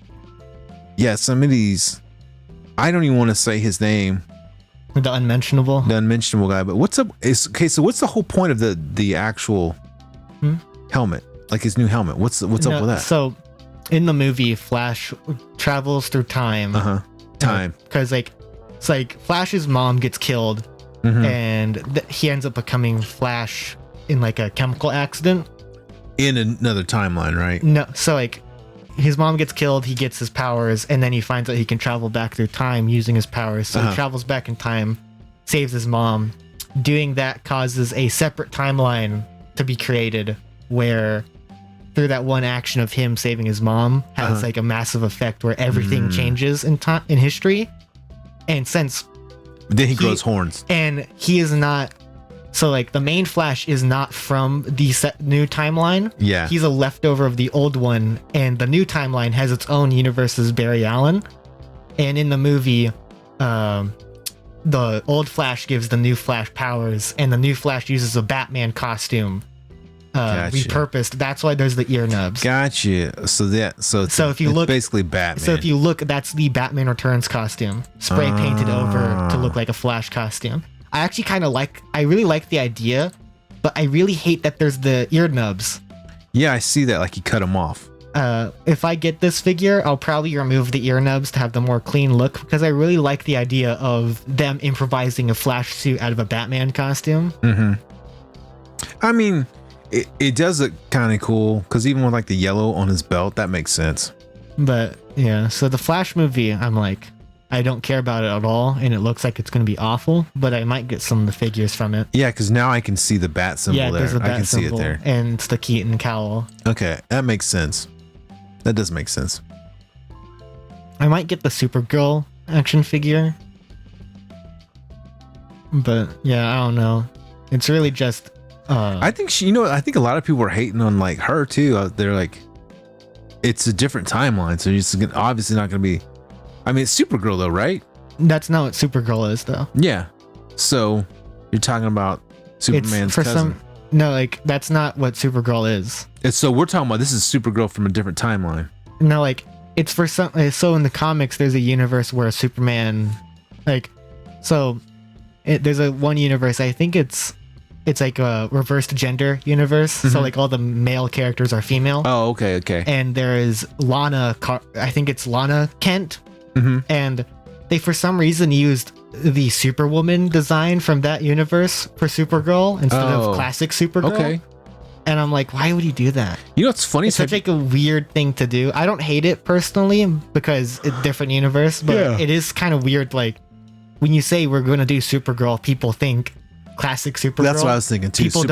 yeah, some of these, I don't even want to say his name. The unmentionable guy. But what's up? So what's the whole point of the actual helmet? Like his new helmet? What's up with that? So, in the movie, Flash travels through time. Time. Because it's like Flash's mom gets killed, and he ends up becoming Flash in like a chemical accident. In another timeline, right? No, so like his mom gets killed, he gets his powers, and then he finds out he can travel back through time using his powers. So he travels back in time, saves his mom. Doing that causes a separate timeline to be created where through that one action of him saving his mom has like a massive effect where everything changes in time in history. And since then he grows horns. And he is not, so like the main Flash is not from the new timeline. Yeah. He's a leftover of the old one, and the new timeline has its own universe as Barry Allen. And in the movie, the old Flash gives the new Flash powers, and the new Flash uses a Batman costume repurposed. That's why there's the ear nubs. Gotcha. So if you look, basically Batman. So if you look, that's the Batman Returns costume, spray painted over to look like a Flash costume. I really like the idea, but I really hate that there's the ear nubs. Yeah, I see that. Like he cut them off. If I get this figure, I'll probably remove the ear nubs to have the more clean look because I really like the idea of them improvising a Flash suit out of a Batman costume. I mean, it does look kind of cool because even with like the yellow on his belt, that makes sense. But yeah, so the Flash movie, I'm like, I don't care about it at all, and it looks like it's going to be awful, but I might get some of the figures from it. Yeah, because now I can see the bat symbol there. There's a bat I can symbol, see it there. And it's the Keaton cowl. Okay, that makes sense. That does make sense. I might get the Supergirl action figure. But yeah, I don't know. It's really just... I think I think a lot of people are hating on like her too. They're like, it's a different timeline, so it's obviously not going to be... I mean, it's Supergirl though, right? That's not what Supergirl is though. Yeah. So you're talking about Superman's cousin. No, like that's not what Supergirl is. So we're talking about this is Supergirl from a different timeline. No, like it's for some. So in the comics, there's a universe where Superman, there's a one universe. I think it's like a reversed gender universe. So like all the male characters are female. Oh, okay. And there is I think it's Lana Kent. And they for some reason used the Superwoman design from that universe for Supergirl instead of classic Supergirl. Okay. And I'm like, why would he do that? You know what's funny? It's such like a weird thing to do. I don't hate it personally because it's a different universe, but Yeah. it is kind of weird. Like when you say we're going to do Supergirl, people think classic Supergirl. That's what I was thinking too. People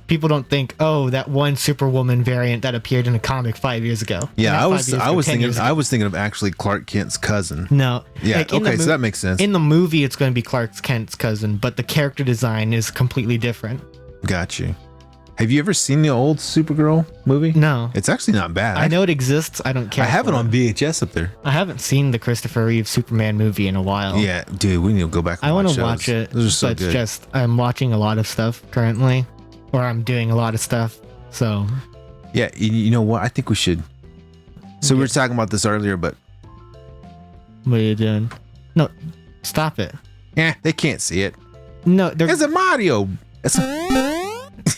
people don't think, oh, that one Superwoman variant that appeared in a comic 5 years ago. Yeah, Not I 5 was years ago, 10 years ago. I was thinking of actually Clark Kent's cousin. No. Yeah. Like, in the Okay, so that makes sense. In the movie, it's going to be Clark Kent's cousin, but the character design is completely different. Got you. Have you ever seen the old Supergirl movie? No. It's actually not bad. I know it exists. I don't care. I have for it on VHS up there. I haven't seen the Christopher Reeve Superman movie in a while. Yeah, dude, we need to go back and I want watch to those. watch it. Those are so but good. It's just I'm watching a lot of stuff currently, or I'm doing a lot of stuff. So Yeah, you know what? I think we should. So we were talking about this earlier, but what are you doing? No, stop it. they can't see it. No, they're, It's a Mario. It's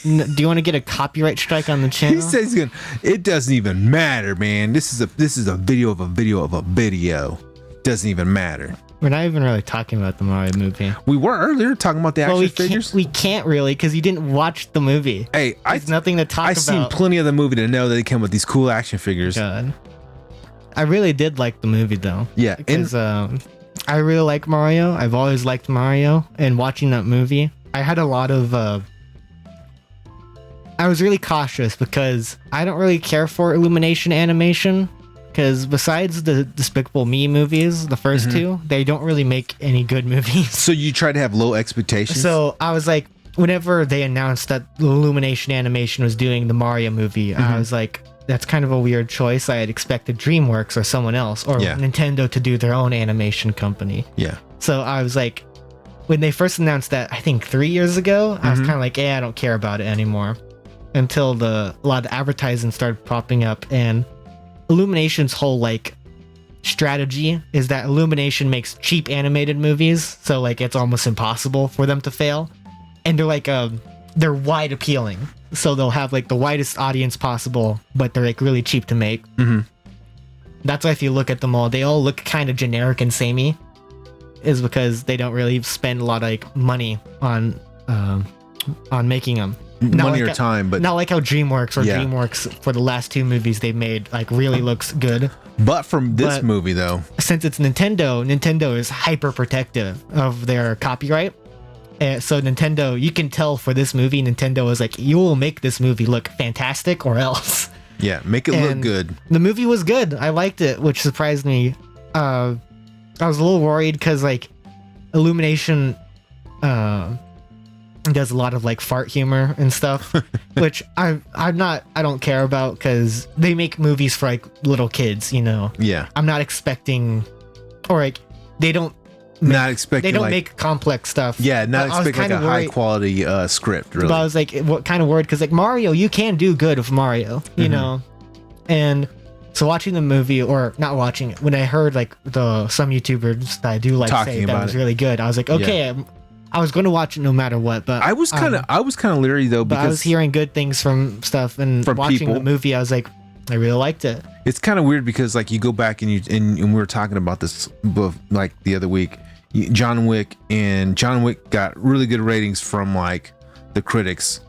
do you want to get a copyright strike on the channel? he says he's gonna. It doesn't even matter, man. This is a video of a video of a video. Doesn't even matter. We're not even really talking about the Mario movie. We were earlier talking about the action Well, figures. we can't really because you didn't watch the movie. Hey, There's nothing to talk I've about. seen plenty of the movie to know that they come with these cool action figures. God. I really did like the movie though. Yeah, and Because I really like Mario. I've always liked Mario, and watching that movie, I had a lot of. I was really cautious because I don't really care for Illumination animation. Because besides the Despicable Me movies, the first two, they don't really make any good movies. so you try to have low expectations. So I was like, whenever they announced that Illumination Animation was doing the Mario movie, I was like, that's kind of a weird choice. I had expected DreamWorks or someone else or Yeah. Nintendo to do their own animation company. yeah, So I was like, when they first announced that, I think 3 years ago, I was kind of like, I don't care about it anymore. Until a lot of advertising started popping up, and Illumination's whole like strategy is that Illumination makes cheap animated movies, so like it's almost impossible for them to fail. And they're like they're wide appealing, so they'll have like the widest audience possible, but they're like really cheap to make. That's why if you look at them all, they all look kind of generic and samey, is because they don't really spend a lot of like money on making them. money or time, but Not like how DreamWorks or Yeah. DreamWorks for the last two movies they've made like really looks good. from this but- movie though. Since it's Nintendo is hyper protective of their copyright. And so Nintendo, you can tell for this movie, Nintendo was like, you will make this movie look fantastic or else. Yeah, make it look And good. The movie was good. I liked it, which surprised me. I was a little worried because like Illumination does a lot of like fart humor and stuff, which I don't care about because they make movies for like little kids, you know. Yeah, I'm not expecting, or like they don't not expecting. they don't like, make complex stuff. Yeah, not I was expecting like kinda a high worried- quality script. Really. But I was like, what kind of worried because like Mario, you can do good with Mario, you know, and. So watching the movie, or not watching it, when I heard like some YouTubers that I do like Talking say that about was it. really good, I was like, okay, I was going to watch it no matter what. But I was kind of leery though but I was because hearing good things from stuff, and From watching people. the movie, I was like, I really liked it. it's kind of weird because like you go back and we were talking about this like the other week. John Wick got really good ratings from like the critics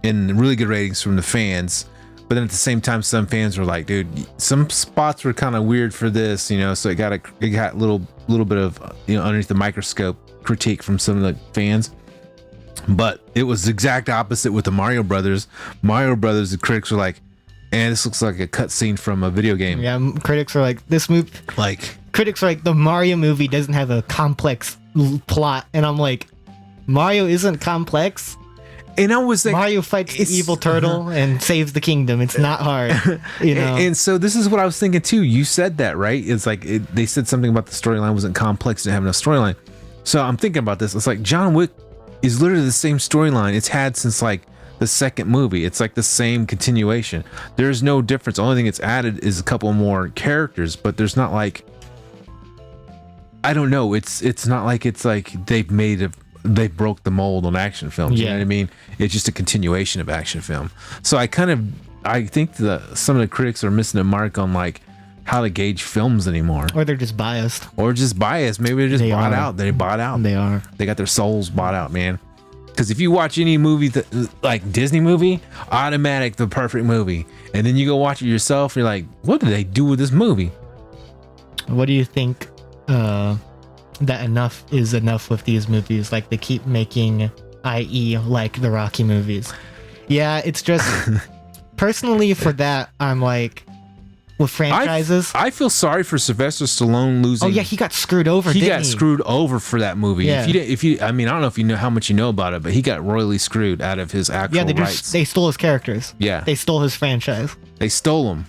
and really good ratings from the fans. But then at the same time, some fans were like, dude, some spots were kind of weird for this, you know, so it got a little bit of, you know, underneath the microscope critique from some of the fans. But it was the exact opposite with the Mario Brothers. The critics were like, and this looks like a cutscene from a video game. Yeah, critics are like, this movie. Like, Critics are like, the Mario movie doesn't have a complex plot, and I'm like, Mario isn't complex. and I was like, Mario fights the it's- evil turtle and saves the kingdom. It's not hard, you know. And so this is what I was thinking too. You said that, right? It's like they said something about the storyline wasn't complex, didn't have enough storyline. So I'm thinking about this. It's like John Wick is literally the same storyline it's had since like the second movie. It's like the same continuation. There's no difference. The only thing it's added is a couple more characters, but there's not like, I don't know. It's not like it's like they broke the mold on action films. You know Yeah. what I mean? It's just a continuation of action film. So I think some of the critics are missing a mark on like how to gauge films anymore, Or they're just biased. or just biased. Maybe they're just They bought are. out. They bought out. They are. They got their souls bought out, man. Because if you watch any movie like Disney movie, automatic the perfect movie, and then you go watch it yourself, you're like, what did they do with this movie? What do you think that enough is enough with these movies? Like they keep making, i.e., like the Rocky movies. Yeah, it's just personally for that, I'm like, with franchises. I feel sorry for Sylvester Stallone losing. Oh yeah, he got screwed over. He didn't got screwed over for that movie. Yeah. If you, I mean, I don't know if you know how much you know about it, but he got royally screwed out of his actual rights. They stole his characters. Yeah, They stole his franchise. they stole him.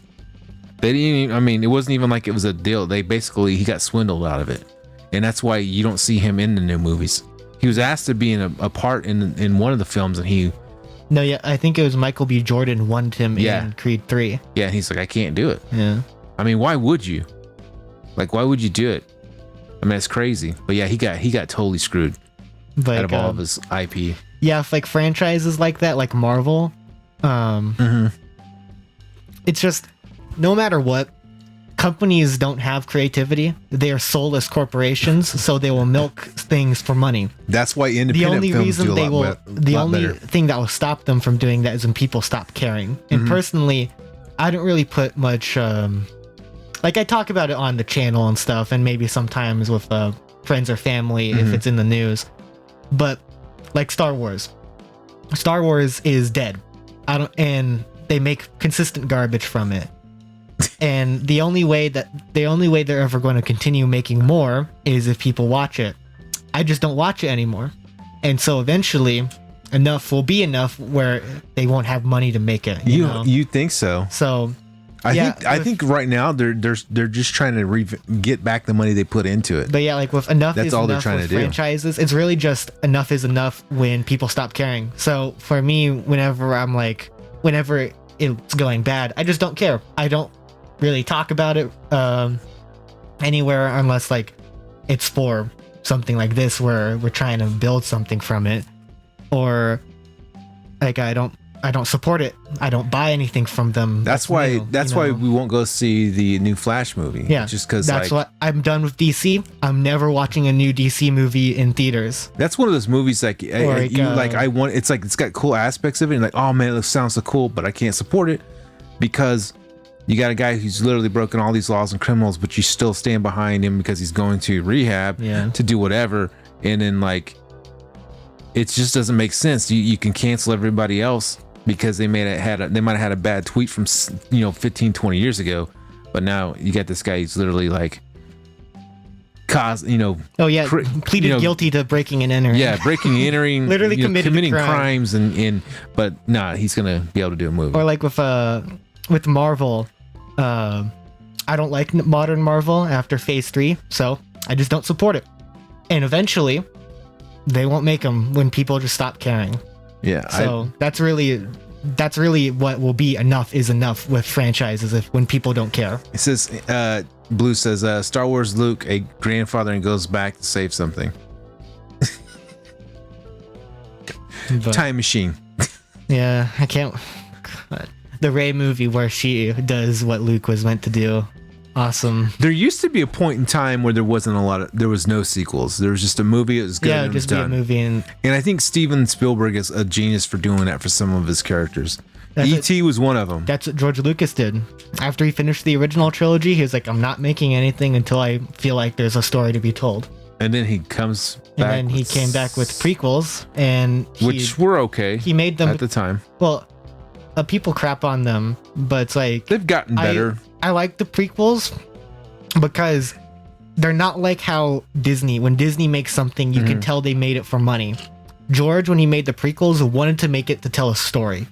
They didn't even, I mean, it wasn't even like it was a deal. He got swindled out of it. And that's why you don't see him in the new movies. He was asked to be in a part in one of the films, and he... No, yeah, I think it was Michael B. Jordan wanted him in Creed 3. Yeah, and he's like, I can't do it. Yeah. I mean, why would you? Like, why would you do it? I mean, it's crazy. But yeah, he got totally screwed Like, out of all of his IP. Yeah, if like franchises like that, like Marvel, it's just, no matter what, companies don't have creativity. They are soulless corporations, so they will milk things for money. That's why The independent only films reason do a they will, lot the only better. thing that will stop them from doing that is when people stop caring. And personally, I don't really put much, like I talk about it on the channel and stuff, and maybe sometimes with friends or family if it's in the news. But like Star Wars is dead. And they make consistent garbage from it. And the only way they're ever going to continue making more is if people watch it. I just don't watch it anymore. And so eventually enough will be enough where they won't have money to make it. You think so? So I think right now they're just trying to get back the money they put into it. But yeah, like with enough That's is all they're enough trying with to do. franchises, it's really just enough is enough when people stop caring. So for me, whenever it's going bad, I just don't care. I don't really talk about it anywhere unless like it's for something like this where we're trying to build something from it, or like I don't support it. I don't buy anything from them. That's why new, we won't go see the new Flash movie. Yeah, just because that's what I'm done with DC. I'm never watching a new DC movie in theaters. That's one of those movies like I want. It's like it's got cool aspects of it, and like, oh man, it sounds so cool, but I can't support it because you got a guy who's literally broken all these laws and criminals, but you still stand behind him because he's going to rehab to do whatever, and then like it just doesn't make sense. You can cancel everybody else because they might have had a bad tweet from 15, 20 years ago, but now you got this guy who's literally like pleaded guilty to breaking and entering. Yeah, breaking and entering, literally committing crime. crimes, but he's gonna be able to do a movie. Or like with Marvel, I don't like modern Marvel after Phase 3, so I just don't support it. And eventually, they won't make them when people just stop caring. Yeah. So that's really what will be enough is enough with franchises when people don't care. It says, Blue says, Star Wars Luke, a grandfather, and goes back to save something. But, Time machine. Yeah, I can't. The Rey movie where she does what Luke was meant to do. Awesome. There used to be a point in time where there was no sequels. There was just a movie. It was good. Yeah, and just it be was done. a movie. And I think Steven Spielberg is a genius for doing that for some of his characters. E.T. was one of them. That's what George Lucas did. After he finished the original trilogy, he was like, I'm not making anything until I feel like there's a story to be told. And then he comes back. And then he came back with prequels, and which were okay. He made them at the time. Well, people crap on them, but it's like they've gotten better. I like the prequels because they're not like how when Disney makes something, you can tell they made it for money. George, when he made the prequels, wanted to make it to tell a story.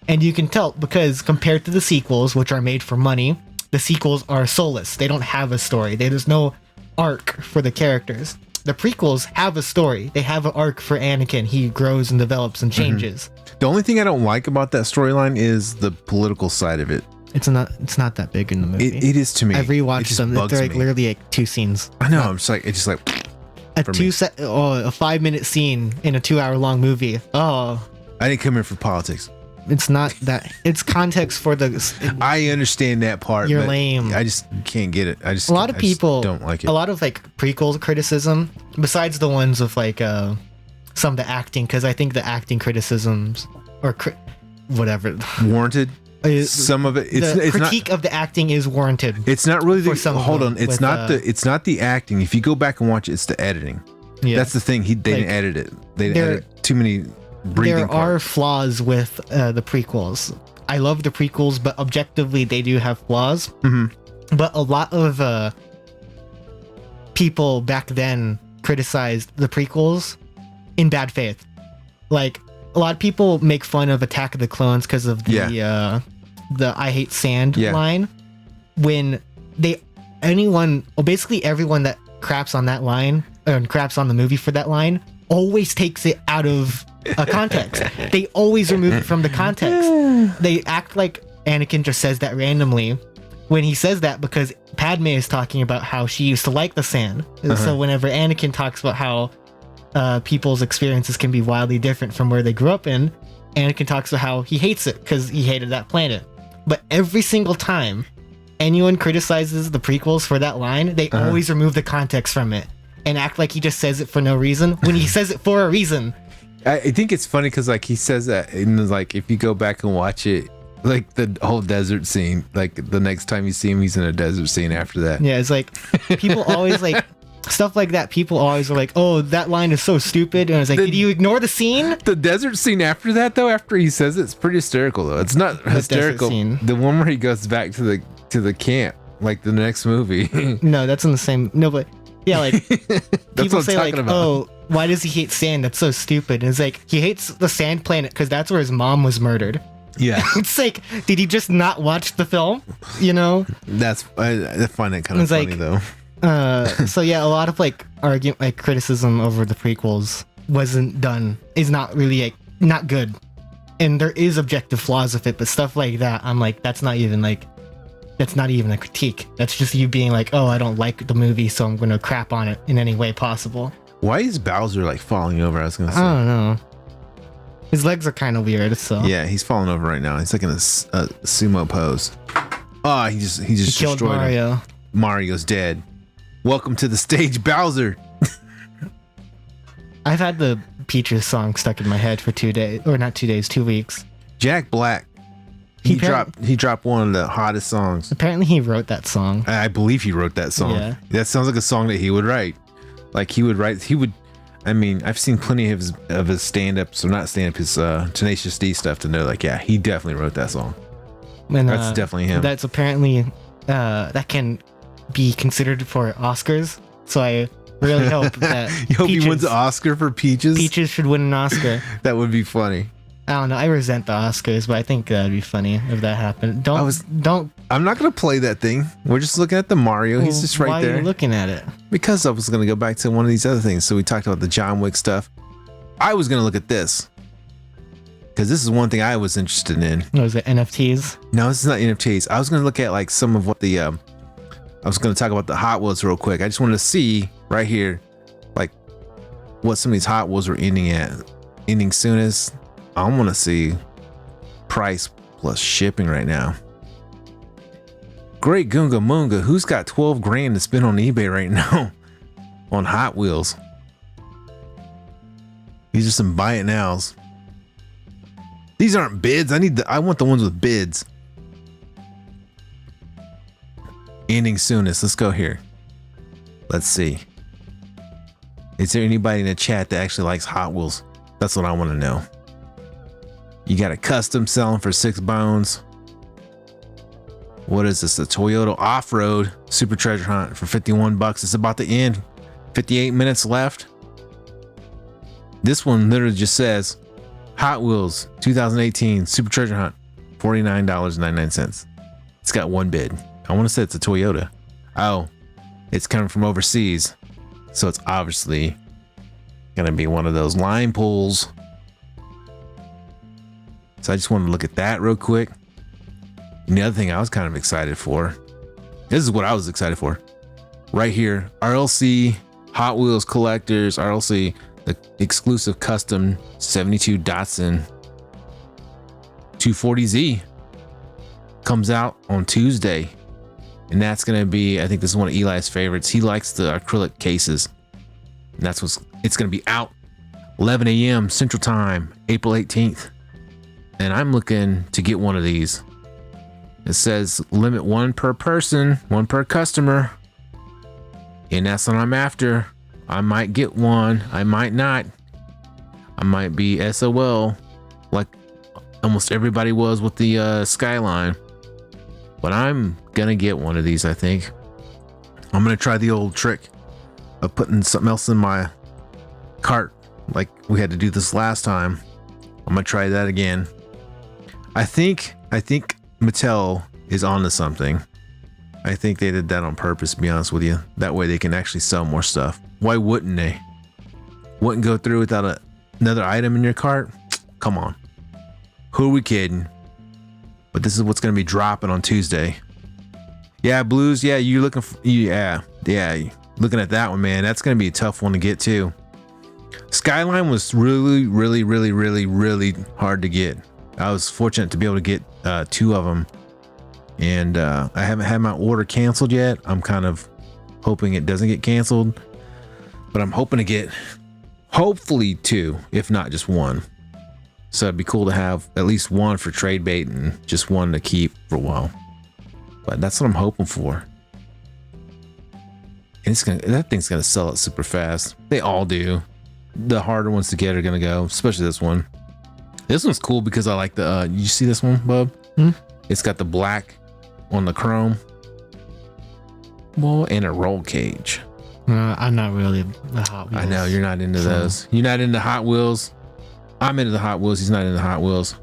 And you can tell because compared to the sequels, which are made for money, the sequels are soulless. They don't have a story. There's no arc for the characters. The prequels have a story. They have an arc for Anakin. He grows and develops and changes. The only thing I don't like about that storyline is the political side of it. It's not that big in the movie. It is to me. I've rewatched them. They're like literally like 2 scenes. I know. I'm just like, it's just like a 5-minute scene in a 2-hour long movie. Oh, I didn't come here for politics. It's not that. It's context for the. I understand that part. You're but lame. I just can't get it. A lot of people don't like it. A lot of like prequel criticism, besides the ones of like some of the acting, because I think the acting criticisms or whatever Warranted. Some of it, the it's critique not, of the acting is warranted. it's not really for some of hold them on. It's with, it's not the acting. If you go back and watch it, it's the editing. Yeah. That's the thing. They didn't edit it. They didn't edit too many breathing There are parts. flaws with the prequels. I love the prequels, but objectively they do have flaws. Mm-hmm. But a lot of people back then criticized the prequels in bad faith. Like, a lot of people make fun of Attack of the Clones because of the I hate sand line. When basically everyone that craps on that line and craps on the movie for that line always takes it out of context. They always remove it from the context. They act like Anakin just says that randomly when he says that because Padme is talking about how she used to like the sand. So whenever Anakin talks about how people's experiences can be wildly different from where they grew up in, Anakin talks about how he hates it because he hated that planet. But every single time anyone criticizes the prequels for that line, they always remove the context from it and act like he just says it for no reason when he says it for a reason. I think it's funny because like he says that, and like if you go back and watch it, like the whole desert scene, like the next time you see him, he's in a desert scene after that. Yeah, it's like people always like stuff like that. People always are like, "Oh, that line is so stupid," and it's like, did you ignore the scene? The desert scene after that, though, after he says it's pretty hysterical though. It's not hysterical. Scene? The one where he goes back to the camp, like the next movie. No, that's in the same. No, but yeah, like people say like, about. "Oh, why does he hate sand? That's so stupid." And it's like he hates the sand planet because that's where his mom was murdered. Yeah, it's like, did he just not watch the film? You know, that's I find it kind of funny though. So yeah, a lot of like criticism over the prequels is not really like not good, and there is objective flaws with it, but stuff like that, I'm like, that's not even a critique. That's just you being like, oh, I don't like the movie, so I'm gonna crap on it in any way possible. Why is Bowser like falling over? I was gonna say. I don't know. His legs are kind of weird, so yeah, he's falling over right now. He's like in a sumo pose. Oh, he just killed destroyed Mario. him. Mario's dead. Welcome to the stage, Bowser. I've had the Peaches song stuck in my head for 2 days, or not 2 days, 2 weeks. Jack Black. He dropped one of the hottest songs. Apparently he wrote that song. I believe he wrote that song. Yeah. That sounds like a song that he would write. Like I mean, I've seen plenty of his stand-ups, or not stand-up, his Tenacious D stuff to know, like, yeah, he definitely wrote that song. And, that's definitely him. That's apparently, that can be considered for Oscars. So I really hope that you hope he wins an Oscar for Peaches? Peaches should win an Oscar. That would be funny. I don't know. I resent the Oscars, but I think that'd be funny if that happened. I'm not gonna play that thing. We're just looking at the Mario. He's just right there. Why are you looking at it? Because I was gonna go back to one of these other things. So we talked about the John Wick stuff. I was gonna look at this because this is one thing I was interested in. Was it NFTs? No, this is not NFTs. I was gonna look at like some of what the I was gonna talk about the Hot Wheels real quick. I just wanted to see right here, like what some of these Hot Wheels were ending soonest. I want to see price plus shipping right now. Great Goonga Moonga, who's got 12 grand to spend on eBay right now on Hot Wheels? These are some buy it nows. These aren't bids. I want the ones with bids. Ending soonest. Let's go here. Let's see. Is there anybody in the chat that actually likes Hot Wheels? That's what I want to know. You got a custom selling for 6 bones. What is this? The Toyota Off-Road Super Treasure Hunt for $51. It's about to end. 58 minutes left. This one literally just says Hot Wheels 2018 Super Treasure Hunt, $49.99. It's got one bid. I want to say it's a Toyota. Oh, it's coming from overseas. So it's obviously going to be one of those line pulls. So I just wanted to look at that real quick. And the other thing I was kind of excited for, this is what I was excited for. Right here, RLC Hot Wheels Collectors, RLC, the exclusive custom 72 Datsun 240Z comes out on Tuesday. And that's going to be, I think this is one of Eli's favorites. He likes the acrylic cases. And that's it's going to be out 11 a.m. Central Time, April 18th. And I'm looking to get one of these. It says limit one per person, one per customer. And that's what I'm after. I might get one. I might not. I might be SOL like almost everybody was with the Skyline. But I'm gonna get one of these, I think. I'm gonna try the old trick of putting something else in my cart like we had to do this last time. I'm gonna try that again. I think Mattel is onto something. I think they did that on purpose, to be honest with you. That way they can actually sell more stuff. Why wouldn't they? Wouldn't go through without another item in your cart? Come on. Who are we kidding? But this is what's going to be dropping on Tuesday. Yeah, Blues. Yeah, you looking for, yeah. Looking at that one, man. That's going to be a tough one to get too. Skyline was really hard to get. I was fortunate to be able to get 2 of them. And I haven't had my order canceled yet. I'm kind of hoping it doesn't get canceled. But I'm hoping to get hopefully 2, if not just 1. So it'd be cool to have at least 1 for trade bait and just 1 to keep for a while. But that's what I'm hoping for. And that thing's gonna sell it super fast. They all do. The harder ones to get are gonna go, especially this one. This one's cool because I like the. You see this one, bub? It's got the black on the chrome. Well, and a roll cage. I'm not really the Hot Wheels. I know you're not into those. You're not into Hot Wheels. I'm into the Hot Wheels. He's not into Hot Wheels.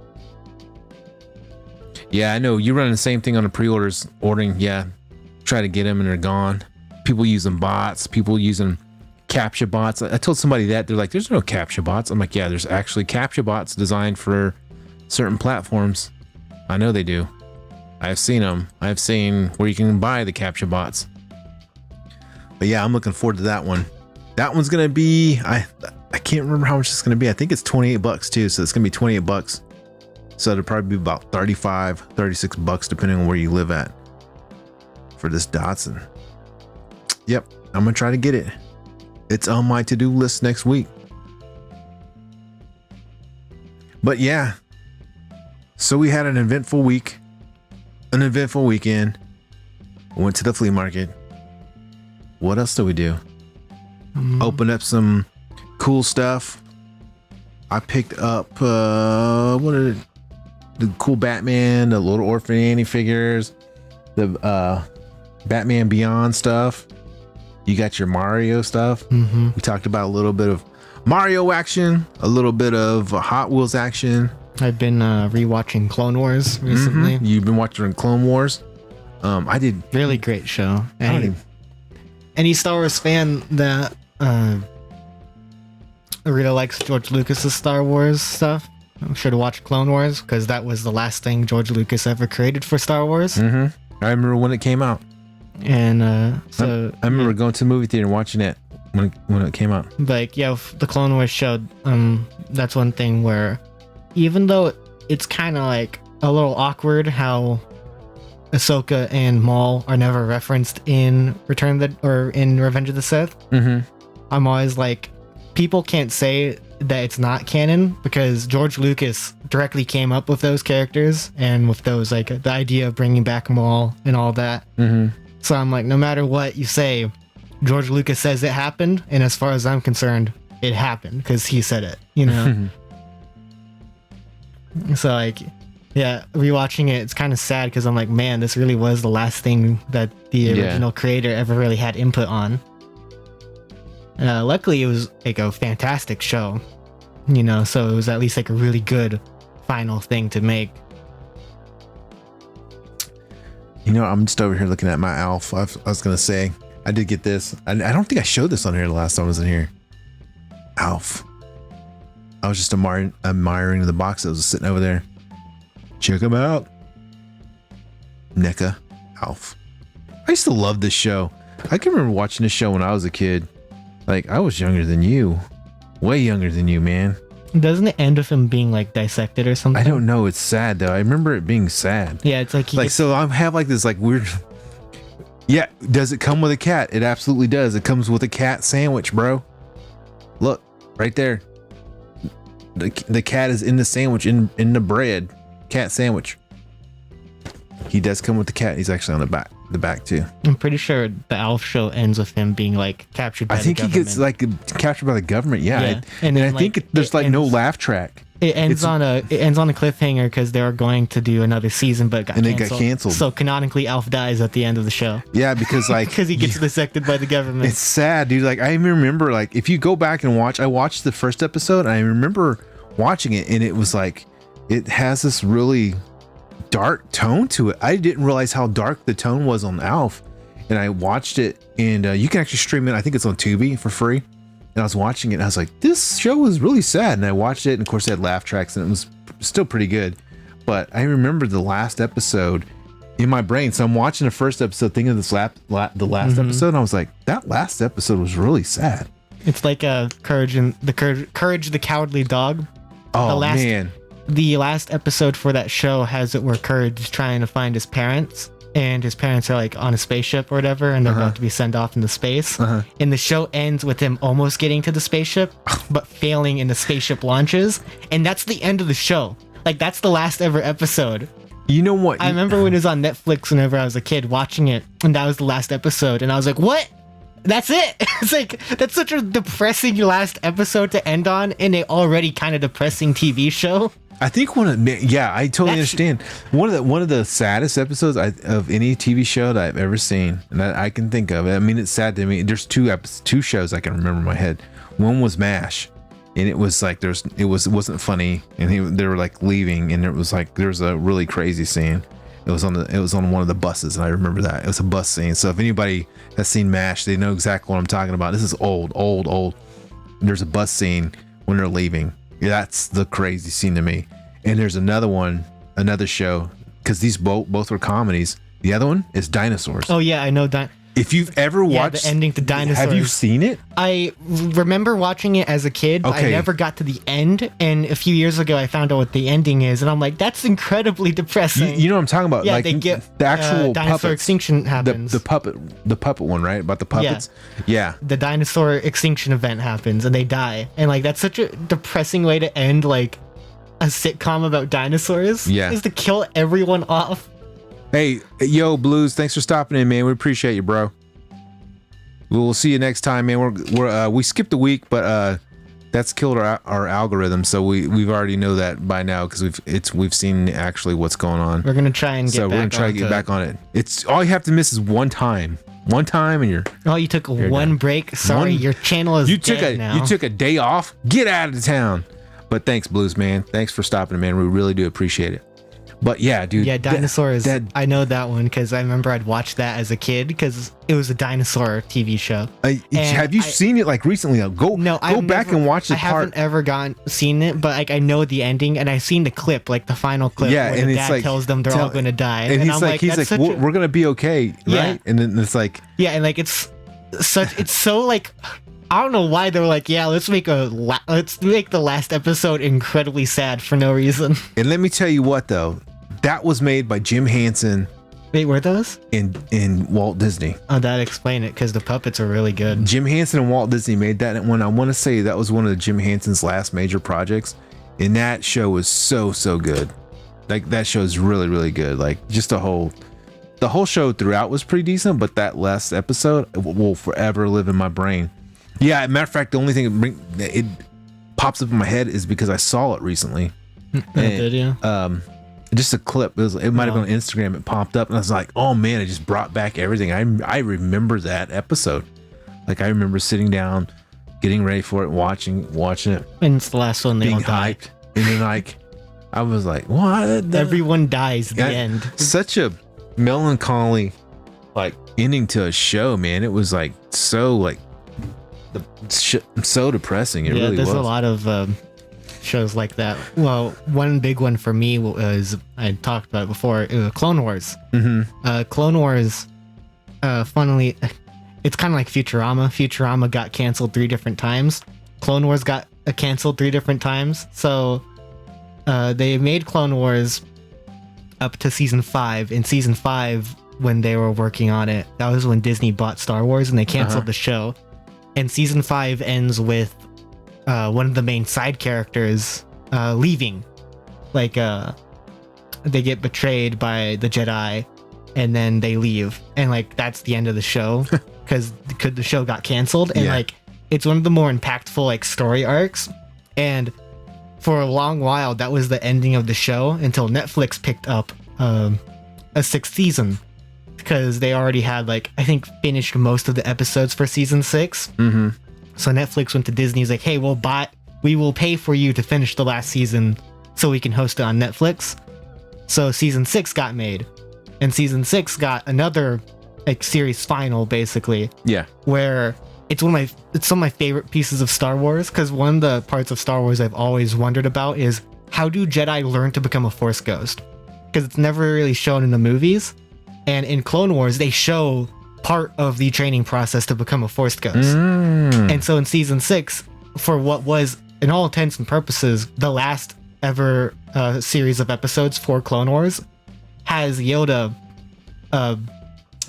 Yeah, I know. You're running the same thing on the pre-orders. Ordering, yeah. Try to get them and they're gone. People using bots. People using captcha bots. I told somebody that. They're like, there's no captcha bots. I'm like, yeah, there's actually captcha bots designed for certain platforms. I know they do. I've seen them. I've seen where you can buy the captcha bots. But yeah, I'm looking forward to that one. That one's going to be... I can't remember how much it's going to be. I think it's $28 too. So it's going to be $28. So it'll probably be about $35, $36 depending on where you live at for this Datsun. Yep. I'm going to try to get it. It's on my to-do list next week. But yeah. So we had an eventful week, an eventful weekend. Went to the flea market. What else do we do? Open up some cool stuff. I picked up the cool Batman, the Little Orphan Annie figures, the Batman Beyond stuff. You got your Mario stuff. We talked about a little bit of Mario action, a little bit of Hot Wheels action. I've been rewatching Clone Wars recently. You've been watching Clone Wars. I did. Really great show. Any Star Wars fan that really likes George Lucas's Star Wars stuff, I'm sure to watch Clone Wars because that was the last thing George Lucas ever created for Star Wars. I remember when it came out. And so I remember going to the movie theater and watching it when it came out. Like, yeah, the Clone Wars show, that's one thing where even though it's kind of like a little awkward how Ahsoka and Maul are never referenced in in Revenge of the Sith, I'm always like, people can't say that it's not canon because George Lucas directly came up with those characters and with those, like, the idea of bringing back Maul and all that. So I'm like, no matter what you say, George Lucas says it happened, and as far as I'm concerned, it happened because he said it, you know. So, like, yeah, rewatching it, it's kind of sad because I'm like, man, this really was the last thing that the original creator ever really had input on. Luckily, it was like a fantastic show, you know, so it was at least like a really good final thing to make. You know, I'm just over here looking at my Alf. I was going to say, I did get this. I don't think I showed this on here the last time I was in here. Alf. I was just admiring the box that was sitting over there. Check them out. NECA Alf. I used to love this show. I can remember watching this show when I was a kid. Like, I was younger than you. Way younger than you, man. Doesn't it end with him being, like, dissected or something? I don't know. It's sad, though. I remember it being sad. Yeah, it's like... So I have, like, this, like, weird... Yeah, does it come with a cat? It absolutely does. It comes with a cat sandwich, bro. Look, right there. the cat is in the sandwich in the bread, cat sandwich. He does come with the cat. He's actually on the back too. I'm pretty sure the Alf show ends with him being like captured by I think the he government. gets like captured by the government. Yeah, Yeah. and then, I think like, there's it like no ends- laugh track. It ends on a cliffhanger because they were going to do another season, but And it got canceled. So canonically, Alf dies at the end of the show Yeah, because like because he gets dissected by the government. it's sad, dude. Like I remember, like if you go back and watch, I watched the first episode, and I remember watching it, and it was like it has this really dark tone to it. I didn't realize how dark the tone was on Alf, and I watched it, and you can actually stream it. I think it's on Tubi for free. And I was watching it, and I was like, this show is really sad. And I watched it, and of course, they had laugh tracks, and it was still pretty good. But I remember the last episode in my brain. So I'm watching the first episode, thinking of this the last episode, and I was like, that last episode was really sad. It's like Courage the Cowardly Dog. Oh last- man, The last episode for that show has it where Courage is trying to find his parents, and his parents are like on a spaceship or whatever, and they're about to be sent off into space. And the show ends with him almost getting to the spaceship, but failing in the spaceship launches. And that's the end of the show. Like, that's the last ever episode. you know what? I remember when it was on Netflix whenever I was a kid watching it, and that was the last episode, and I was like, what? That's it? It's like, that's such a depressing last episode to end on in a already kind of depressing TV show. I think I totally understand. One of the saddest episodes of any TV show that I've ever seen, and that I can think of. I mean, it's sad to me. There's two shows I can remember in my head. One was MASH, and it was like it wasn't funny, and they were like leaving, and it was like there was a really crazy scene. It was on one of the buses, and I remember that it was a bus scene. So if anybody has seen MASH, they know exactly what I'm talking about. This is old. There's a bus scene when they're leaving. That's the crazy scene to me. And there's another show, because these both were comedies. The other one is Dinosaurs. Oh yeah, I know. If you've ever watched the ending to Dinosaurs. have you seen it? I remember watching it as a kid, but I Okay. never got to the end. And a few years ago, I found out what the ending is, and I'm like, that's incredibly depressing. You know what I'm talking about? yeah, like they get the actual dinosaur puppets. extinction happens. The puppet one, right? About the puppets. Yeah. The dinosaur extinction event happens, and they die. And like, that's such a depressing way to end like a sitcom about dinosaurs. Yeah. Is to kill everyone off. Hey, yo, Blues, thanks for stopping in, man. We appreciate you, bro. We'll see you next time, man. We skipped a week, but that's killed our algorithm, so we've already know that by now because we've seen actually what's going on. We're gonna try and get So back we're gonna try to get back on it. It's all you have to miss is one time, and you're Oh, you took one done. break. Sorry, your channel is dead now. you took a day off. Get out of town. But thanks, Blues, man. Thanks for stopping, man. We really do appreciate it. But yeah, dude. Yeah, dinosaurs. That, I know that one because I remember I'd watch that as a kid because it was a dinosaur TV show. have you seen it like recently? Go back and watch the I part. haven't ever seen it, but like I know the ending and I've seen the clip, like the final clip. Yeah, where and the it's dad like tells them they're all going to die, and he's I'm like, that's such a- we're gonna be okay, right? Yeah. And then it's like, yeah, and like it's so like. I don't know why they were like, yeah, let's make the last episode incredibly sad for no reason. and let me tell you what though, that was made by Jim Henson Wait, were those? in Walt Disney. Oh, that explain it because the puppets are really good. Jim Henson and Walt Disney made that one. I want to say that was one of Jim Henson's last major projects, and that show was so good. Like that show is really good. Like just the whole show throughout was pretty decent, but that last episode will forever live in my brain. Yeah, matter of fact, the only thing it pops up in my head is because I saw it recently. Did you? Just a clip. It might have been on Instagram. It popped up, and I was like, "Oh man!" It just brought back everything. I remember that episode. Like I remember sitting down, getting ready for it, watching it, And it's the last one they being all die. hyped, and then like I was like, "What?" Everyone dies at the That- end. Such a melancholy, like ending to a show, man. It was like so so depressing. It really there's was. a lot of shows like that. Well, one big one for me was, I talked about it before, Clone Wars. Clone Wars, funnily, it's kind of like Futurama. Futurama got canceled 3 different times. Clone Wars got canceled 3 different times. So they made Clone Wars up to season 5. In season 5, when they were working on it, that was when Disney bought Star Wars and they canceled the show. And season 5 ends with one of the main side characters leaving, like they get betrayed by the Jedi, and then they leave, and like that's the end of the show because the show got canceled, and like it's one of the more impactful like story arcs, and for a long while that was the ending of the show until Netflix picked up a 6th season, because they already had like I think finished most of the episodes for season 6. Mm-hmm. So Netflix went to Disney, was like, hey, we will pay for you to finish the last season so we can host it on Netflix. So season 6 got made, and season 6 got another like series final basically, Yeah. where it's some of my favorite pieces of Star Wars, because one of the parts of Star Wars I've always wondered about is how do Jedi learn to become a Force ghost? Because it's never really shown in the movies, and in Clone Wars they show part of the training process to become a Force ghost. And so in season 6, for what was in all intents and purposes the last ever series of episodes for Clone Wars, has Yoda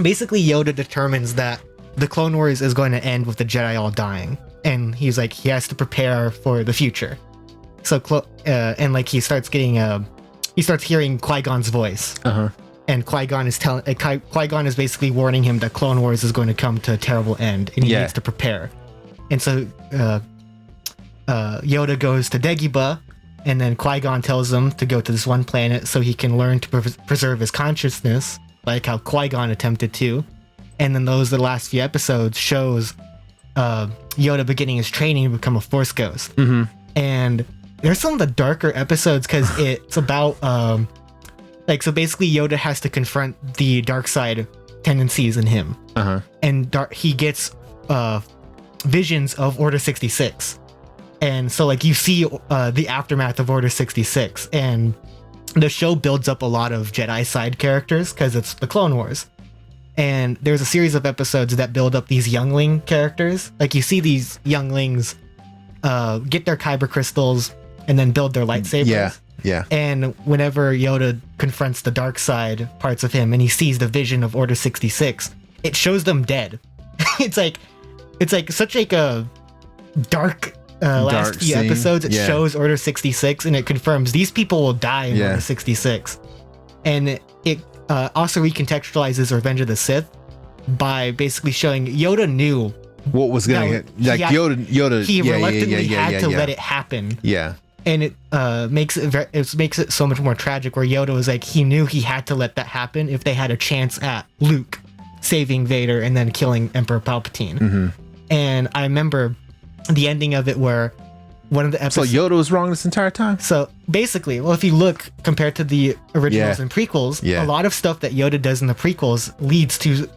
basically Yoda determines that the Clone Wars is going to end with the Jedi all dying, and he's like he has to prepare for the future. So and like he starts hearing Qui-Gon's voice, and Qui-Gon is basically warning him that Clone Wars is going to come to a terrible end, and he needs to prepare. And so Yoda goes to Dagobah, and then Qui-Gon tells him to go to this one planet so he can learn to preserve his consciousness, like how Qui-Gon attempted to. And then the last few episodes shows Yoda beginning his training to become a Force ghost. And there's some of the darker episodes because it's about so basically Yoda has to confront the dark side tendencies in him, and he gets visions of Order 66, and so like you see the aftermath of Order 66, and the show builds up a lot of Jedi side characters because it's the Clone Wars. And there's a series of episodes that build up these youngling characters. Like you see these younglings get their kyber crystals and then build their lightsabers. Yeah. And whenever Yoda confronts the dark side parts of him and he sees the vision of Order 66, it shows them dead. it's like such like a dark last few episodes. It shows Order 66 and it confirms these people will die in Order 66. And it also recontextualizes Revenge of the Sith by basically showing Yoda knew what was gonna like Yoda. He reluctantly had to let it happen. Yeah. And it makes it so much more tragic, where Yoda was like, he knew he had to let that happen if they had a chance at Luke saving Vader and then killing Emperor Palpatine. And I remember the ending of it where one of the episodes. So Yoda was wrong this entire time? So basically, well, if you look compared to the originals and prequels, a lot of stuff that Yoda does in the prequels leads to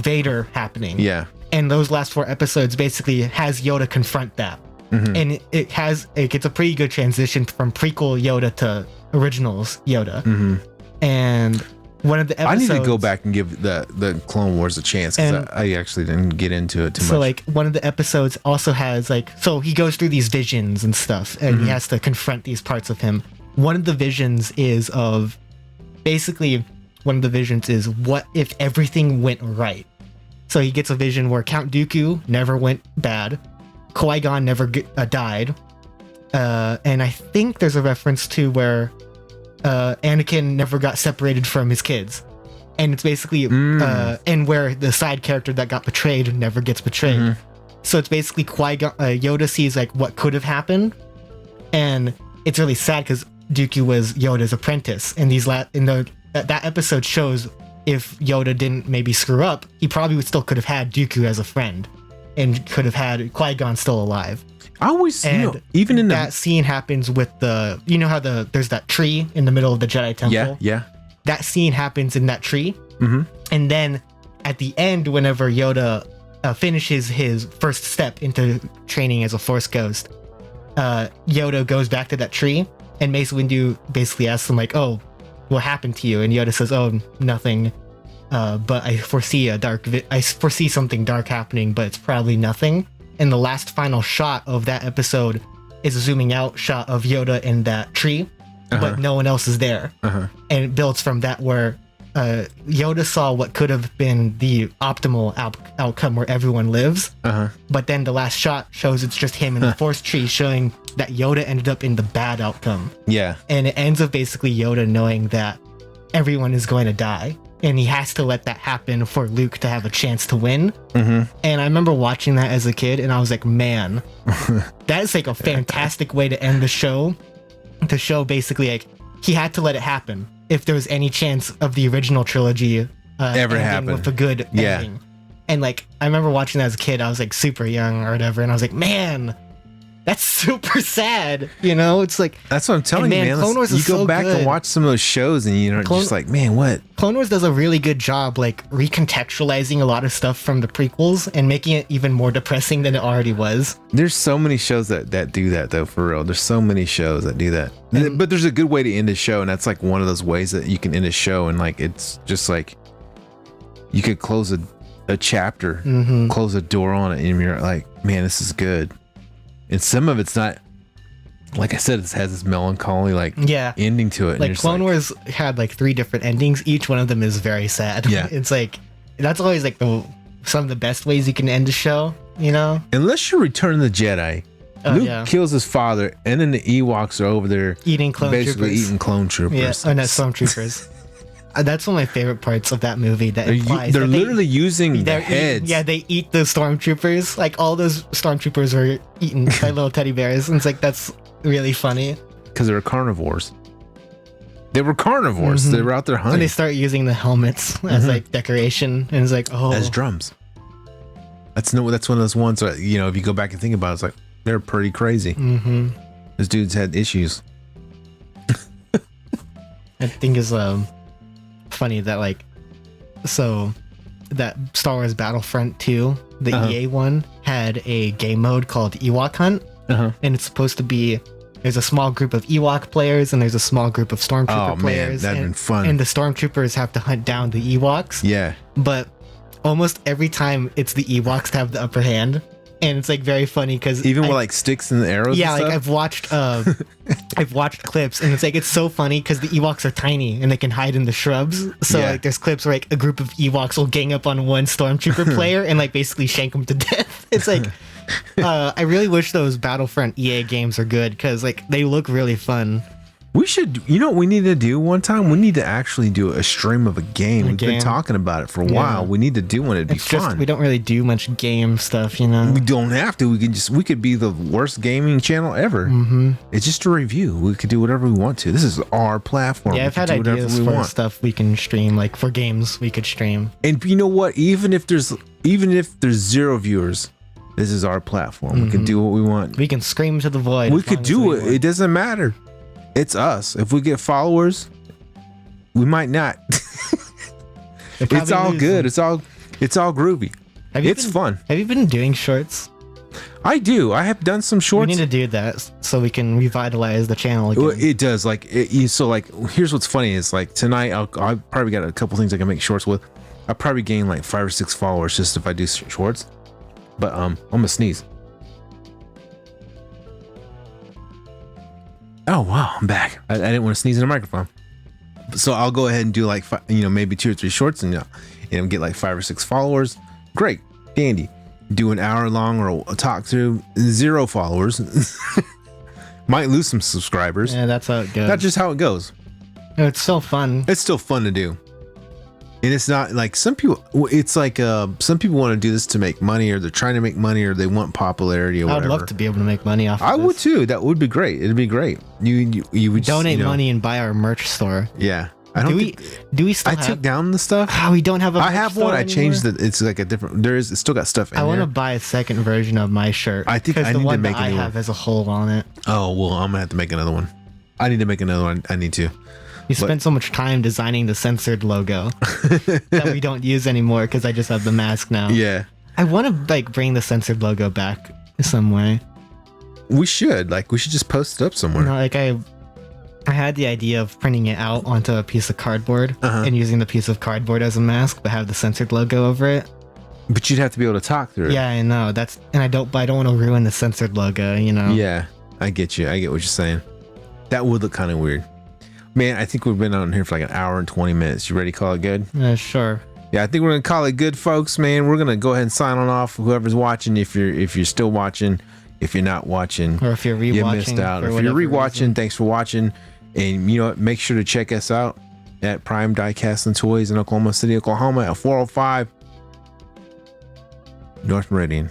Vader happening. Yeah. And those last 4 episodes basically has Yoda confront that. And it gets a pretty good transition from prequel Yoda to originals Yoda. And one of the episodes, I need to go back and give the Clone Wars a chance, because I actually didn't get into it too much. So like one of the episodes also has so he goes through these visions and stuff, and he has to confront these parts of him. One of the visions is what if everything went right. So he gets a vision where Count Dooku never went bad, Qui-Gon never died, and I think there's a reference to where Anakin never got separated from his kids, and it's basically and where the side character that got betrayed never gets betrayed. So it's basically Qui-Gon, Yoda sees like what could have happened, and it's really sad because Dooku was Yoda's apprentice, and that episode shows if Yoda didn't maybe screw up, he probably still could have had Dooku as a friend, and could have had Qui-Gon still alive. I always, even in that scene happens with how there's that tree in the middle of the Jedi Temple. Yeah. That scene happens in that tree. And then at the end, whenever Yoda finishes his first step into training as a Force ghost, Yoda goes back to that tree, and Mace Windu basically asks him like, "Oh, what happened to you?" And Yoda says, "Oh, nothing. But I foresee something dark happening, but it's probably nothing." And the last final shot of that episode is a zooming out shot of Yoda in that tree, but no one else is there. And it builds from that, where Yoda saw what could have been the optimal outcome where everyone lives. But then the last shot shows it's just him in the Force tree, showing that Yoda ended up in the bad outcome. Yeah. And it ends with basically Yoda knowing that everyone is going to die. And he has to let that happen for Luke to have a chance to win. And I remember watching that as a kid, and I was like, man, that is like a fantastic way to end the show. To show basically like he had to let it happen if there was any chance of the original trilogy ever ending happen with a good ending. And like I remember watching that as a kid, I was like super young or whatever, and I was like, man, that's super sad. You know, it's like that's what I'm telling you, man. Clone Wars you is go so back good. and watch some of those shows, and you're just like, man, what? Clone Wars does a really good job, like recontextualizing a lot of stuff from the prequels and making it even more depressing than it already was. There's so many shows that do that, though, for real. There's so many shows that do that. But there's a good way to end a show, and that's like one of those ways that you can end a show, and like it's just like you could close a chapter, close a door on it, and you're like, man, this is good. And some of it's not, like I said, it has this melancholy like ending to it. Like Clone Wars had like 3 different endings. Each one of them is very sad. Yeah. It's like that's always like some of the best ways you can end a show, you know? Unless you Return of the Jedi. Luke kills his father, and then the Ewoks are over there eating clone basically troopers. eating clone troopers. Yeah, oh no, stormtroopers. That's one of my favorite parts of that movie. That implies they're that literally using their heads. They eat the stormtroopers. Like all those stormtroopers were eaten by little teddy bears, and it's like that's really funny. Because they were carnivores. They were carnivores. They were out there hunting. And they start using the helmets as like decoration, and it's like as drums. That's one of those ones that, you know, if you go back and think about it, it's like they're pretty crazy. Those dudes had issues. I think is funny that like that Star Wars Battlefront 2, the EA one, had a game mode called Ewok Hunt, and it's supposed to be there's a small group of Ewok players and there's a small group of Stormtrooper players. That'd been fun. And the Stormtroopers have to hunt down the Ewoks. Yeah. But almost every time it's the Ewoks to have the upper hand. And it's like very funny because even with like sticks and arrows. Yeah, and like stuff? I've watched clips, and it's like it's so funny because the Ewoks are tiny and they can hide in the shrubs. So like there's clips where like a group of Ewoks will gang up on one Stormtrooper player and like basically shank him to death. It's like I really wish those Battlefront EA games are good because like they look really fun. We should, you know what we need to do one time? We need to actually do a stream of a game. We've been talking about it for a while. We need to do one. It'd be fun. We don't really do much game stuff, you know? We don't have to. We could be the worst gaming channel ever. It's just a review. We could do whatever we want to. This is our platform. Yeah, I've had ideas for stuff we can stream, like for games we could stream. And you know what? Even if there's 0 viewers, this is our platform. We can do what we want. We can scream to the void. We could do it. It doesn't matter. It's us. If we get followers, we might not. It's all good. It's all groovy. It's fun. Have you been doing shorts? I do. I have done some shorts. We need to do that so we can revitalize the channel again. Well, it does. Like so. Like here's what's funny is like tonight I probably got a couple things I can make shorts with. I'll probably gain like 5 or 6 followers just if I do shorts. But I'm gonna sneeze. Oh wow, I'm back. I didn't want to sneeze in the microphone, so I'll go ahead and do like maybe 2 or 3 shorts and get like 5 or 6 followers. Great, dandy. Do an hour long or a talk through, 0 followers. Might lose some subscribers. Yeah, that's how it goes. That's just how it goes. It's so fun. It's still fun to do. And it's not like some people, it's like some people want to do this to make money, or they're trying to make money, or they want popularity or whatever. I'd love to be able to make money off of I would too. That would be great. It'd be great. You would donate money and buy our merch store. Yeah. Do we still I took down the stuff. We don't have a merch I have store one. I anymore? changed it. It's like a different, it's still got stuff in I there. want to buy a second version of my shirt. I think I need to make the one that I a new have one. has a hole on it. Oh, well, I'm going to have to make another one. I need to make another one. I need to. You spent so much time designing the censored logo that we don't use anymore because I just have the mask now. Yeah. I want to like bring the censored logo back some way. We should. Like, we should just post it up somewhere. You know, like I had the idea of printing it out onto a piece of cardboard and using the piece of cardboard as a mask, but have the censored logo over it. But you'd have to be able to talk through it. Yeah, I know. I don't want to ruin the censored logo, you know. Yeah, I get you. I get what you're saying. That would look kind of weird. Man, I think we've been on here for like an hour and 20 minutes. You ready to call it good? Sure. Yeah, I think we're gonna call it good, folks. Man, we're gonna go ahead and sign on off. Whoever's watching, if you're still watching, if you're not watching, Or if you're rewatching, you missed out. If you're rewatching, thanks for watching. And you know what? Make sure to check us out at Prime Diecast and Toys in Oklahoma City, Oklahoma, at 405 North Meridian.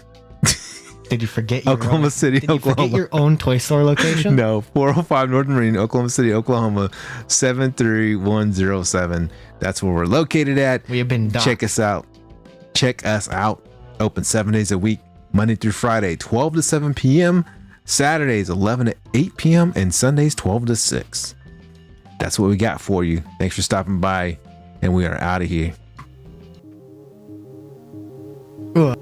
Did you forget your Oklahoma own, City, did you Oklahoma? forget your own toy store location? No, 405 North Meridian, Oklahoma City, Oklahoma, 73107. That's where we're located at. We have been docked. Check us out. Check us out. Open 7 days a week, Monday through Friday, 12 to 7 p.m. Saturdays, 11 to 8 p.m. and Sundays, 12 to 6. That's what we got for you. Thanks for stopping by, and we are out of here. Ugh.